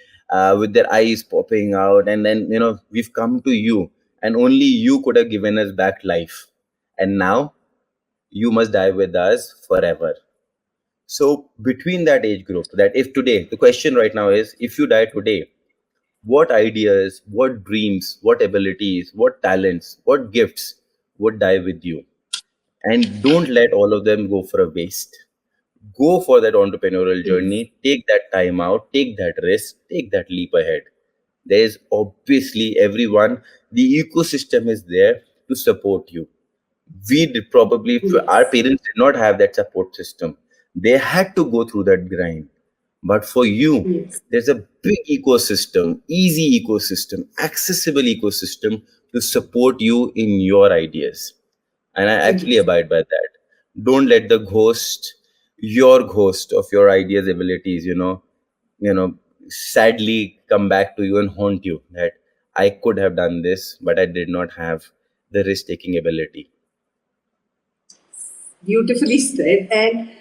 with their eyes popping out. And then, we've come to you, and only you could have given us back life, and now you must die with us forever. So between that age group, that if today, the question right now is, if you die today, What ideas, what dreams, what abilities, what talents, what gifts would die with you? And don't let all of them go for a waste. Go for that entrepreneurial Yes. journey, take that time out, take that risk, take that leap ahead. There is obviously everyone, the ecosystem is there to support you. We did probably, our Yes. parents did not have that support system. They had to go through that grind. But for you, Yes. there's a big ecosystem, easy ecosystem, accessible ecosystem to support you in your ideas. And I actually Yes. abide by that. Don't let the ghost, your ghost of your ideas, abilities, you know, sadly come back to you and haunt you that I could have done this, but I did not have the risk taking ability. Beautifully said. And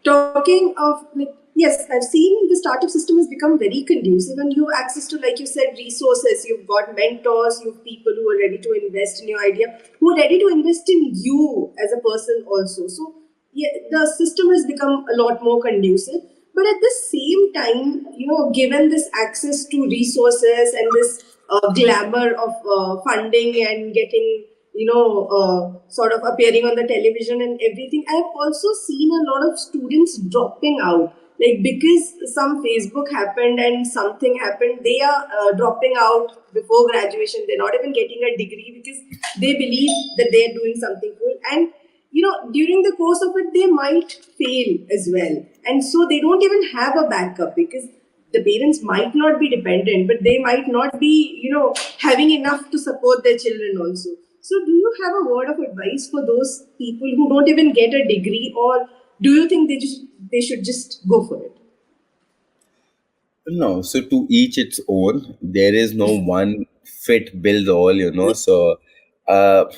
talking of, like, yes, I've seen the startup system has become very conducive, and you have access to, like you said, resources. You've got mentors, you have people who are ready to invest in your idea, who are ready to invest in you as a person also. So, yeah, the system has become a lot more conducive. But at the same time, given this access to resources and this glamour of funding and getting, sort of appearing on the television and everything, I've also seen a lot of students dropping out. Like, because some Facebook happened and something happened, they are dropping out before graduation. They're not even getting a degree because they believe that they're doing something cool. And during the course of it, they might fail as well. And so they don't even have a backup because the parents might not be dependent, but they might not be, having enough to support their children also. So, do you have a word of advice for those people who don't even get a degree, or do you think they should just go for it? No, so to each its own. There is no one fit builds all. So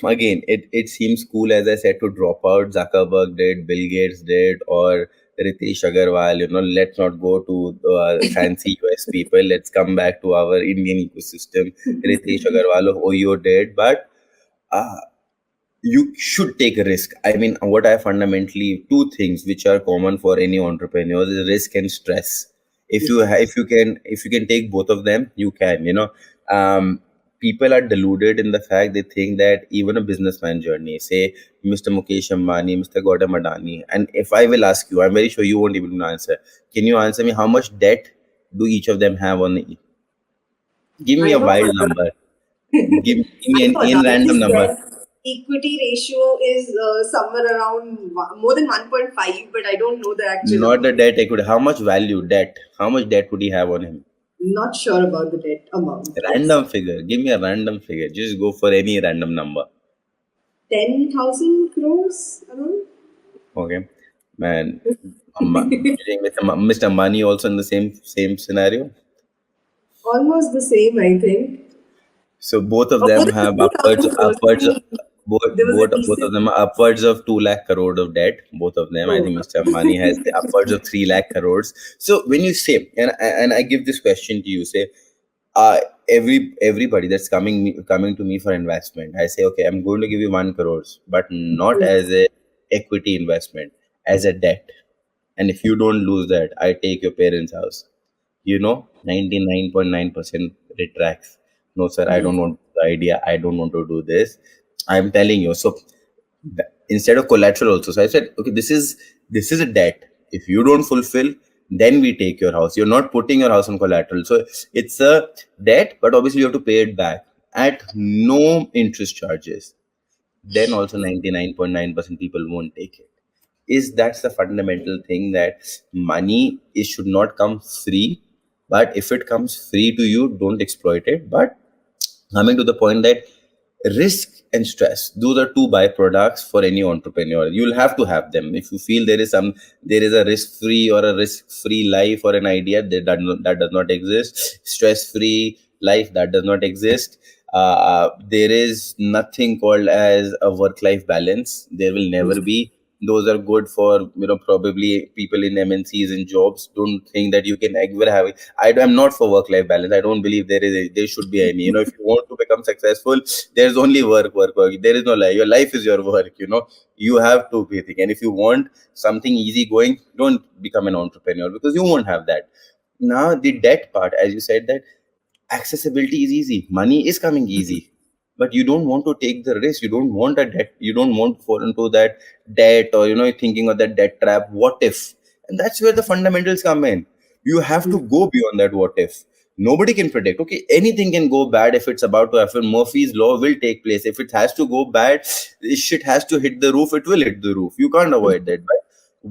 again, it seems cool, as I said, to drop out. Zuckerberg did, Bill Gates did, or Ritesh Agarwal. Let's not go to fancy US people. Let's come back to our Indian ecosystem. Ritesh Agarwal of OYO did, but uh, you should take a risk. I mean, what I fundamentally, two things which are common for any entrepreneur is risk and stress. If you can take both of them, you can. People are deluded in the fact they think that even a businessman journey, say Mr. Mukesh Ambani, Mr. Gautam Adani, and if I will ask you, I'm very sure you won't even answer. Can you answer me how much debt do each of them have on? Give me I a know for wild number. Give me I an know in random analysis number. their equity ratio is somewhere around more than 1.5, but I don't know the actual Not the amount. debt equity. How much value debt? How much debt would he have on him? Not sure about the debt amount. Yes. Random figure. Give me a random figure. Just go for any random number. 10,000 crores around? Okay, man. You think Mr. Money also in the same scenario? Almost the same, I think. So both of Or more them than have 2,000 crores. I mean, there was a both of recent. them are upwards of 2 lakh crore of debt. Both of them, I Oh. think Mr. Ambani has the upwards of 3 lakh crores. So when you say, and I give this question to you, say, uh, everybody that's coming to me for investment, I say, okay, I'm going to give you 1 crores, but not as a equity investment, as a debt. And if you don't lose that, I take your parents' house. 99.9% retracts. No, sir, I Yes. don't want the idea. I don't want to do this. I'm telling you. So instead of collateral also, so I said, okay, this is a debt. If you don't fulfill, then we take your house. You're not putting your house on collateral. So it's a debt, but obviously you have to pay it back at no interest charges. Then also 99.9% people won't take it. Is That's the fundamental thing, that money is should not come free, but if it comes free to you, don't exploit it. But coming to the point that risk and stress, those are two byproducts for any entrepreneur. You'll have to have them. If you feel there is a risk free or a risk free life or an idea that does not exist, stress free life, that does not exist. There is nothing called as a work life balance. There will never be. Those are good for probably people in MNCs and jobs. Don't think that you can ever have it. I'm not for work life balance. I don't believe there should be any. If you want to become successful, there's only work. There is no life. Your life is your work. You have to be thinking. And if you want something easy going, don't become an entrepreneur, because you won't have that. Now the debt part, as you said, that accessibility is easy, money is coming easy, but you don't want to take the risk, you don't want a debt, you don't want to fall into that debt, or thinking of that debt trap, what if. And that's where the fundamentals come in. You have to go beyond that what if. Nobody can predict. Okay, anything can go bad. If it's about to happen, Murphy's law will take place. If it has to go bad, this shit has to hit the roof, it will hit the roof, you can't avoid that. But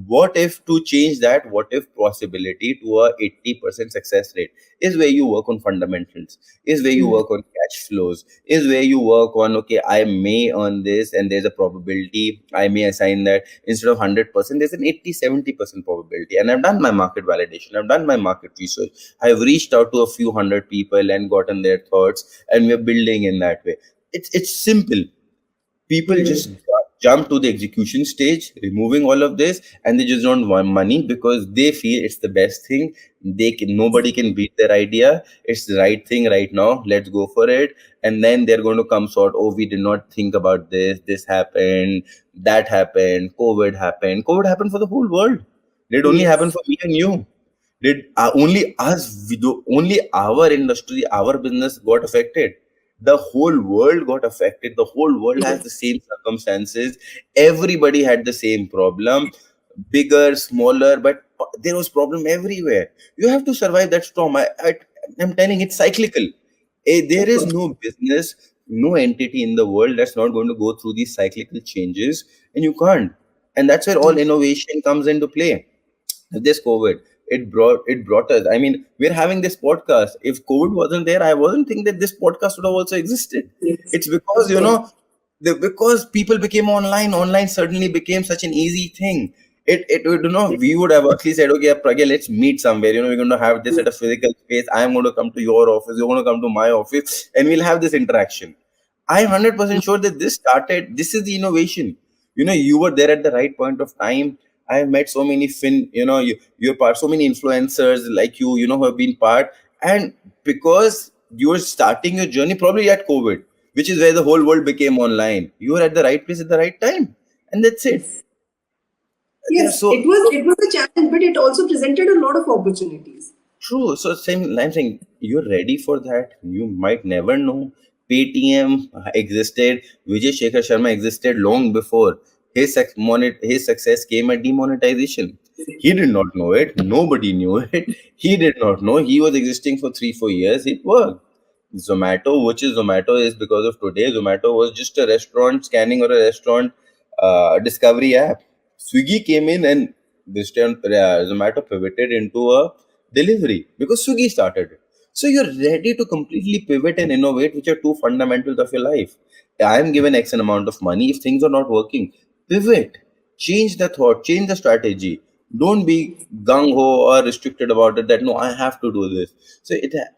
what if, to change that what if possibility to a 80% success rate, is where you work on fundamentals, is where you work on cash flows, is where you work on, okay, I may earn this and there's a probability, I may assign that instead of 100%, there's an 80-70% probability. And I've done my market validation, I've done my market research, I've reached out to a few hundred people and gotten their thoughts, and we're building in that way. It's simple. People just jump to the execution stage, removing all of this, and they just don't want money because they feel it's the best thing. Nobody can beat their idea. It's the right thing right now. Let's go for it. And then they're going to come sort. Oh, we did not think about this. This happened. That happened. COVID happened. COVID happened for the whole world. It only happened Yes. for me and you. Did only us, only our industry, our business got affected? The whole world got affected. The whole world has the same circumstances. Everybody had the same problem, bigger, smaller, but there was problem everywhere. You have to survive that storm. I'm telling, it's cyclical. There Of is course. no business, no entity in the world that's not going to go through these cyclical changes, and you can't. And that's where all innovation comes into play. This COVID, it brought us. I mean, we're having this podcast. If COVID wasn't there, I wasn't think that this podcast would have also existed. Yes. It's because Of course. because people became online. Online suddenly became such an easy thing. We would have actually said, okay, Pragya, let's meet somewhere. We're going to have this at a physical space. I'm going to come to your office. You're going to come to my office, and we'll have this interaction. I'm 100% sure that this is the innovation. You were there at the right point of time. I have met so many you're part, so many influencers like who have been part. And because you were starting your journey probably at COVID, which is where the whole world became online, you were at the right place at the right time. And that's it. Yes. Yeah, Yes. so It was a challenge, but it also presented a lot of opportunities. true. So same, I'm saying you're ready for that. You might never know. Paytm existed. Vijay Shekhar Sharma existed long before his success came at demonetization. He did not know it. Nobody knew it. He did not know. He was existing for 3-4 years. It worked. Zomato, which is Zomato, is because of today. Zomato was just a restaurant scanning, or a restaurant discovery app. Swiggy came in, and this time Zomato pivoted into a delivery because Swiggy started it. So you're ready to completely pivot and innovate, which are two fundamentals of your life. I am given X amount of money. If things are not working, pivot, change the thought, change the strategy. Don't be gung ho or restricted about it that no, I have to do this. So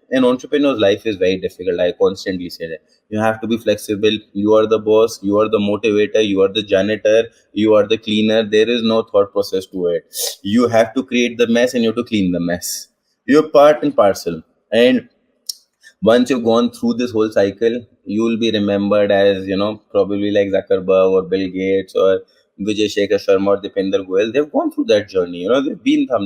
an entrepreneur's life is very difficult. I constantly say that you have to be flexible. You are the boss, you are the motivator, you are the janitor, you are the cleaner. There is no thought process to it. You have to create the mess and you have to clean the mess. You're part and parcel. And once you've gone through this whole cycle, you will be remembered as, probably like Zuckerberg or Bill Gates or Vijay Shekhar Sharma or Dipinder Goyal. They've gone through that journey,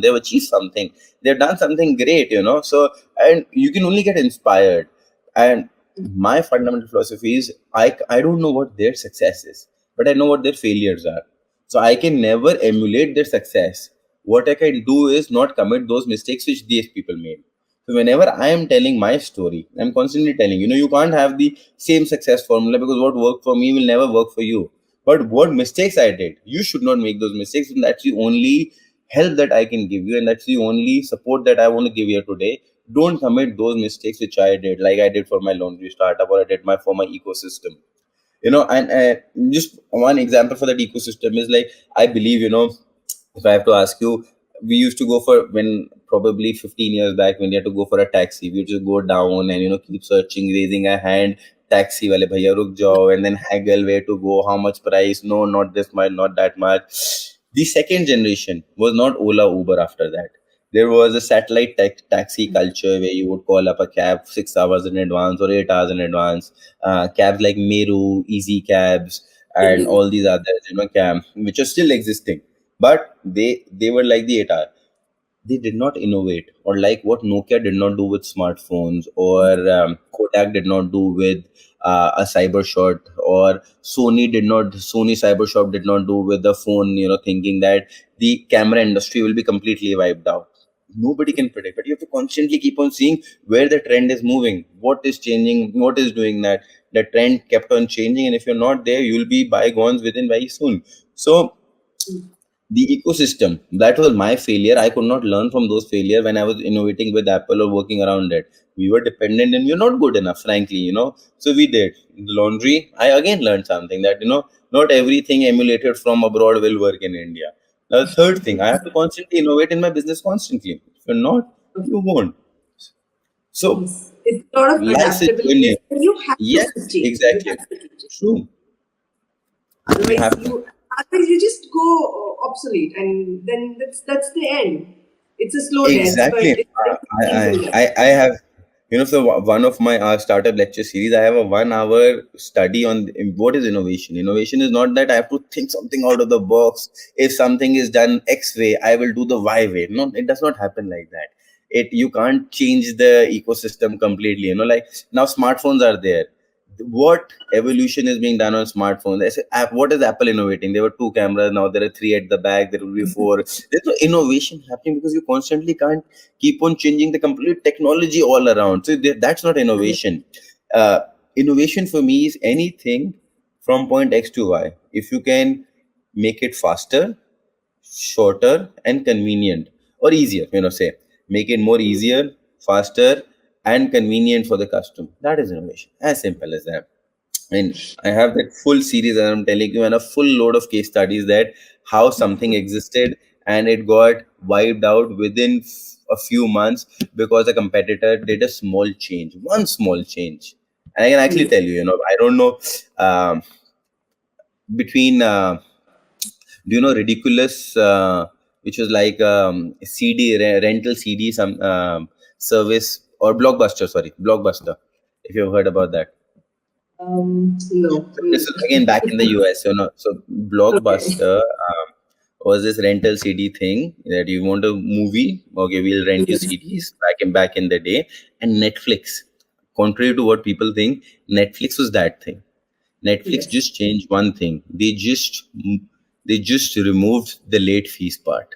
they've achieved something, they've done something great. So, and you can only get inspired. And my fundamental philosophy is I don't know what their success is, but I know what their failures are. So I can never emulate their success. What I can do is not commit those mistakes which these people made. So whenever I am telling my story, I'm constantly telling, you can't have the same success formula because what worked for me will never work for you. But what mistakes I did, you should not make those mistakes. And that's the only help that I can give you. And that's the only support that I want to give you today. Don't commit those mistakes which I did, like I did for my laundry startup, or I did for my ecosystem. And just one example for that ecosystem is, like, I believe, if I have to ask you, we used to go for, when probably 15 years back, when you had to go for a taxi, we would just go down and keep searching, raising a hand, taxi wale bhaiya ruk jao, and then haggle where to go, how much price, no, not this much, not that much. The second generation was not Ola, Uber. After that, there was a satellite taxi culture where you would call up a cab 6 hours in advance or 8 hours in advance. Cabs like Meru, Easy Cabs, and all these others, cab which are still existing, but they were like the 8 hour. they did not innovate, or like what Nokia did not do with smartphones, or Kodak did not do with a cyber shot, or Sony cyber shop did not do with the phone, thinking that the camera industry will be completely wiped out. Nobody can predict, but you have to constantly keep on seeing where the trend is moving, what is changing, what is doing that. The trend kept on changing, and if you're not there, you'll be bygones within very soon. So the ecosystem, that was my failure. I could not learn from those failure when I was innovating with Apple or working around it. We were dependent and we were not good enough, frankly, so we did laundry. I again learned something that, not everything emulated from abroad will work in India. Now, the third thing, I have to constantly innovate in my business constantly. If you're not, you won't. So Yes, it's a lot of life's a adaptability. journey. And you have to Yes, change. You exactly. have to change. True. You Otherwise, have to. you just go obsolete, and then that's the end. It's a slow death, but Exactly. it's painful death. I have, so one of my startup lecture series, I have a 1 hour study on what is innovation. Innovation is not that I have to think something out of the box. If something is done X way, I will do the Y way. No, it does not happen like that. You can't change the ecosystem completely. Like now smartphones are there. What evolution is being done on smartphones? What is Apple innovating? There were two cameras, now there are three at the back, there will be four. There's no innovation happening because you constantly can't keep on changing the complete technology all around. So that's not innovation. uh, Innovation for me is anything from point X to Y. If you can make it faster, shorter, and convenient, or easier, say, make it more easier, faster, and convenient for the customer, that is innovation, as simple as that. And I have that full series that I'm telling you, and a full load of case studies that how something existed and it got wiped out within a few months because a competitor did a small change, one small change. And I can actually Yes, tell you, I don't know, um, between do you know Ridiculous, which was like CD rental CD some service, or Blockbuster, sorry, Blockbuster, if you've heard about that. no. So this is again back in the US. So Okay. Blockbuster was this rental CD thing that you want a movie, okay, we'll rent you Yes, CDs back in the day. And Netflix, contrary to what people think, Netflix was that thing. Netflix yes, just changed one thing. They just removed the late fees part,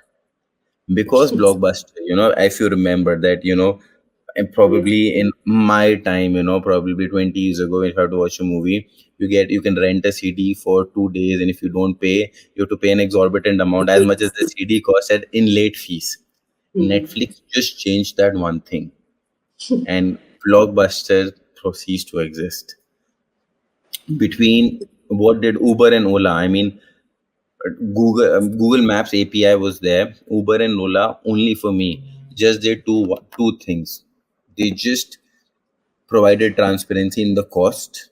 because Blockbuster, if you remember that, and yes, probably in my time, probably 20 years ago, if you have to watch a movie, you can rent a CD for 2 days, and if you don't pay, you have to pay an exorbitant amount, as much as the CD cost at in late fees. Netflix just changed that one thing, and Blockbuster proceeds to exist. Between what did Uber and Ola? I mean, Google Maps API was there. Uber and Ola, only for me, just did two things. They just provided transparency in the cost.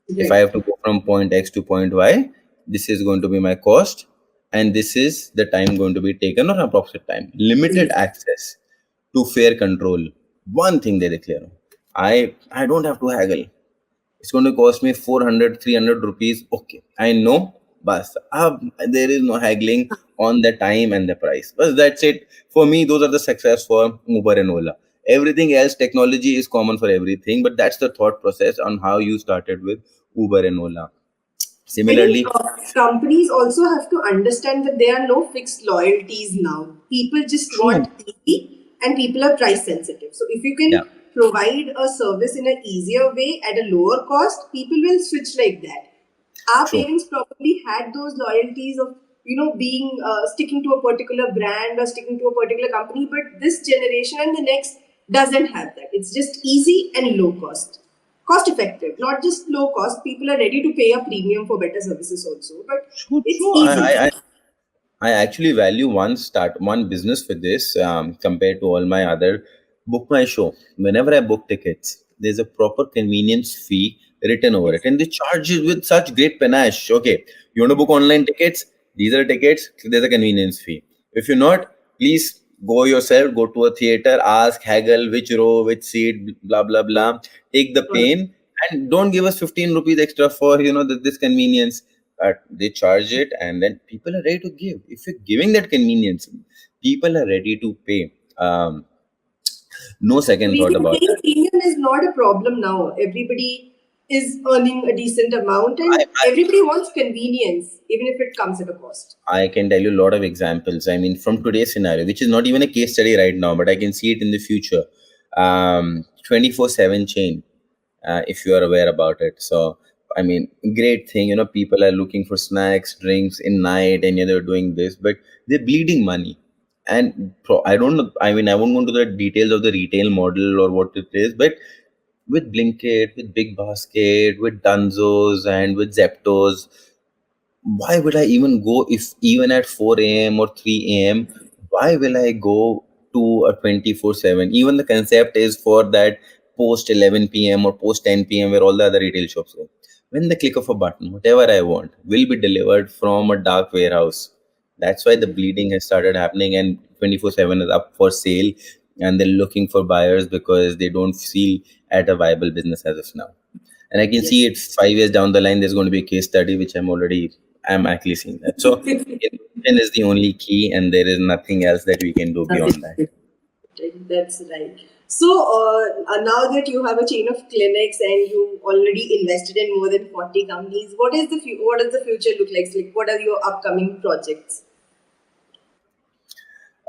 If I right. have to go from point X to point Y, this is going to be my cost, and this is the time going to be taken, or approximate time. Limited Yes, access to fair control. One thing they declare. I don't have to haggle. It's going to cost me 400, 300 rupees. Okay, I know, but there is no haggling on the time and the price. But that's it. For me, those are the success for Uber and Ola. Everything else, technology is common for everything, but that's the thought process on how you started with Uber and Ola. I think Similarly, companies also have to understand that there are no fixed loyalties now. People just true. want easy, and people are price sensitive. So if you Yeah, can provide a service in an easier way at a lower cost, people will switch like that. Our true. parents probably had those loyalties of being sticking to a particular brand or sticking to a particular company, but this generation and the next doesn't have that. It's just easy and low cost effective, not just low cost. People are ready to pay a premium for better services also, but True, it's true. easy. I actually value one business for this, compared to all my other. Book My Show. Whenever I book tickets, there's a proper convenience fee written over it, Yes, and they charge it with such great panache. Okay, you want to book online tickets? These are tickets. There's a convenience fee. If you're not, please go yourself. Go to a theater. Ask, haggle which row, which seat, blah blah blah. Take the correct. pain, and don't give us 15 rupees extra for this convenience. They charge it, and then people are ready to give. If you're giving that convenience, people are ready to pay. No So second thought basically, about paying it. premium is not a problem now. Everybody is earning a decent amount, I, and everybody wants convenience, even if it comes at a cost. I can tell you a lot of examples. I mean, from today's scenario, which is not even a case study right now, but I can see it in the future. 24/7 chain, if you are aware about it. So, I mean, great thing. People are looking for snacks, drinks in night, and they're doing this, but they're bleeding money. And I don't know. I mean, I won't go into the details of the retail model or what it is, but with Blinkit, with Big Basket, with Dunzos, and with Zeptos, why would I even go if even at 4 a.m. or 3 a.m.? Why will I go to a 24/7? Even the concept is for that post 11 p.m. or post 10 p.m. where all the other retail shops go. When the click of a button, whatever I want will be delivered from a dark warehouse. That's why the bleeding has started happening, and 24/7 is up for sale, and they're looking for buyers because they don't feel at a viable business as of now. And I can see Yes. it 5 years down the line. There's going to be a case study, which I'm actually seeing that. So innovation is the only key, and there is nothing else that we can do Nothing. beyond that. That's right. So now that you have a chain of clinics and you already invested in more than 40 companies, what does the future look like? Like, what are your upcoming projects?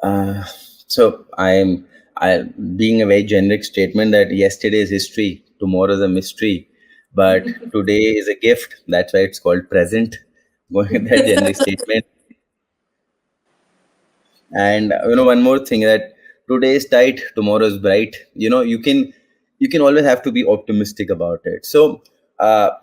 Uh, so I being a very generic statement that yesterday is history, tomorrow is a mystery, but today is a gift. That's why it's called present. Going with that generic statement. And one more thing, that today is tight, tomorrow is bright. You can always have to be optimistic about it. So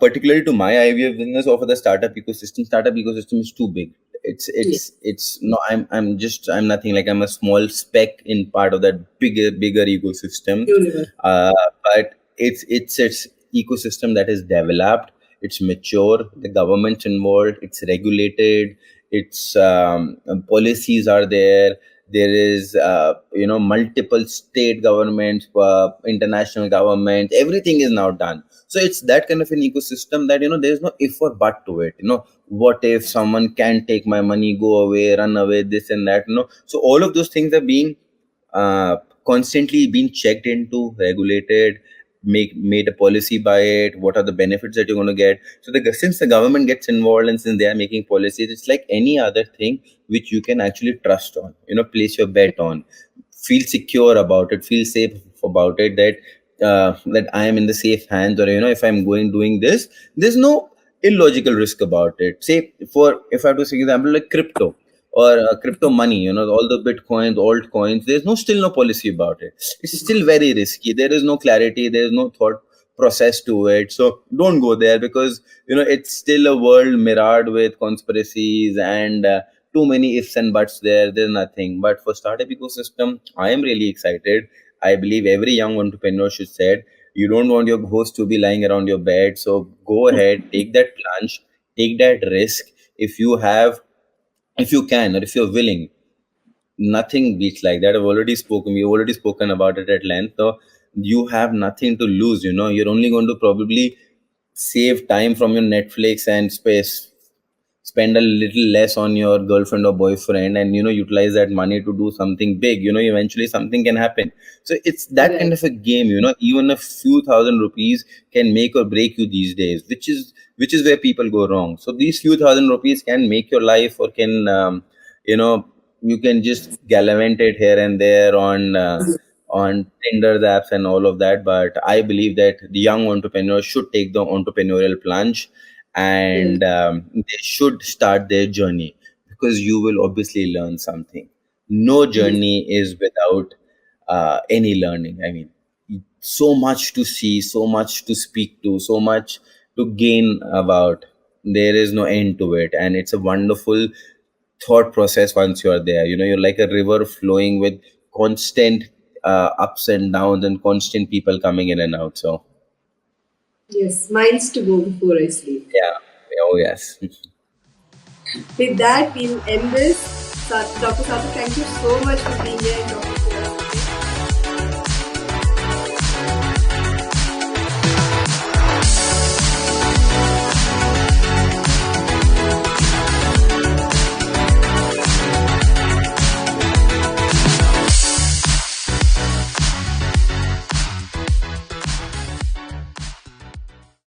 particularly to my IVF business, or for the startup ecosystem is too big. it's Yes. it's it's no, I'm nothing. Like, I'm a small speck in part of that bigger ecosystem. Universe. uh, but it's ecosystem that is developed, it's mature, the government's involved, it's regulated, it's policies are there. There is multiple state governments, international governments, everything is now done. So it's that kind of an ecosystem that there's no if or but to it. What if someone can take my money, go away, run away, this and that. So all of those things are being uh, constantly being checked into, regulated, make made a policy by it. What are the benefits that you're going to get? So since the government gets involved, and since they are making policies, it's like any other thing which you can actually trust on. Place your bet on, feel secure about it, feel safe about it, that I am in the safe hands, or if I'm doing this, there's no illogical risk about it. Say, for if I have to say example, like crypto or crypto money, all the bitcoins, altcoins, there's still no policy about it. It's still very risky. There is no clarity, there's no thought process to it. So don't go there, because it's still a world mirrored with conspiracies and too many ifs and buts. There's nothing. But for startup ecosystem, I am really excited. I believe every young entrepreneur should say, you don't want your ghost to be lying around your bed, so go ahead, take that plunge, take that risk. If you have, if you can, or if you're willing, nothing beats like that. We've already spoken about it at length. So you have nothing to lose. You're only going to probably save time from your Netflix and spend a little less on your girlfriend or boyfriend, and utilize that money to do something big. Eventually something can happen. So it's that kind Right. of a game. Even a few thousand rupees can make or break you these days, which is where people go wrong. So these few thousand rupees can make your life, or can you know you can just gallivant it here and there on Tinder apps and all of that. But I believe that the young entrepreneurs should take the entrepreneurial plunge, Yes. and they should start their journey, because you will obviously learn something. No Yes. journey is without any learning. I mean, so much to see, so much to speak to, so much to gain about. There is no end to it, and it's a wonderful thought process once you are there. You're like a river flowing with constant ups and downs, and constant people coming in and out. So Yes. Miles to go before I sleep. yeah, oh yes. With that, we'll end this. Dr. Sato, thank you so much for being here and talking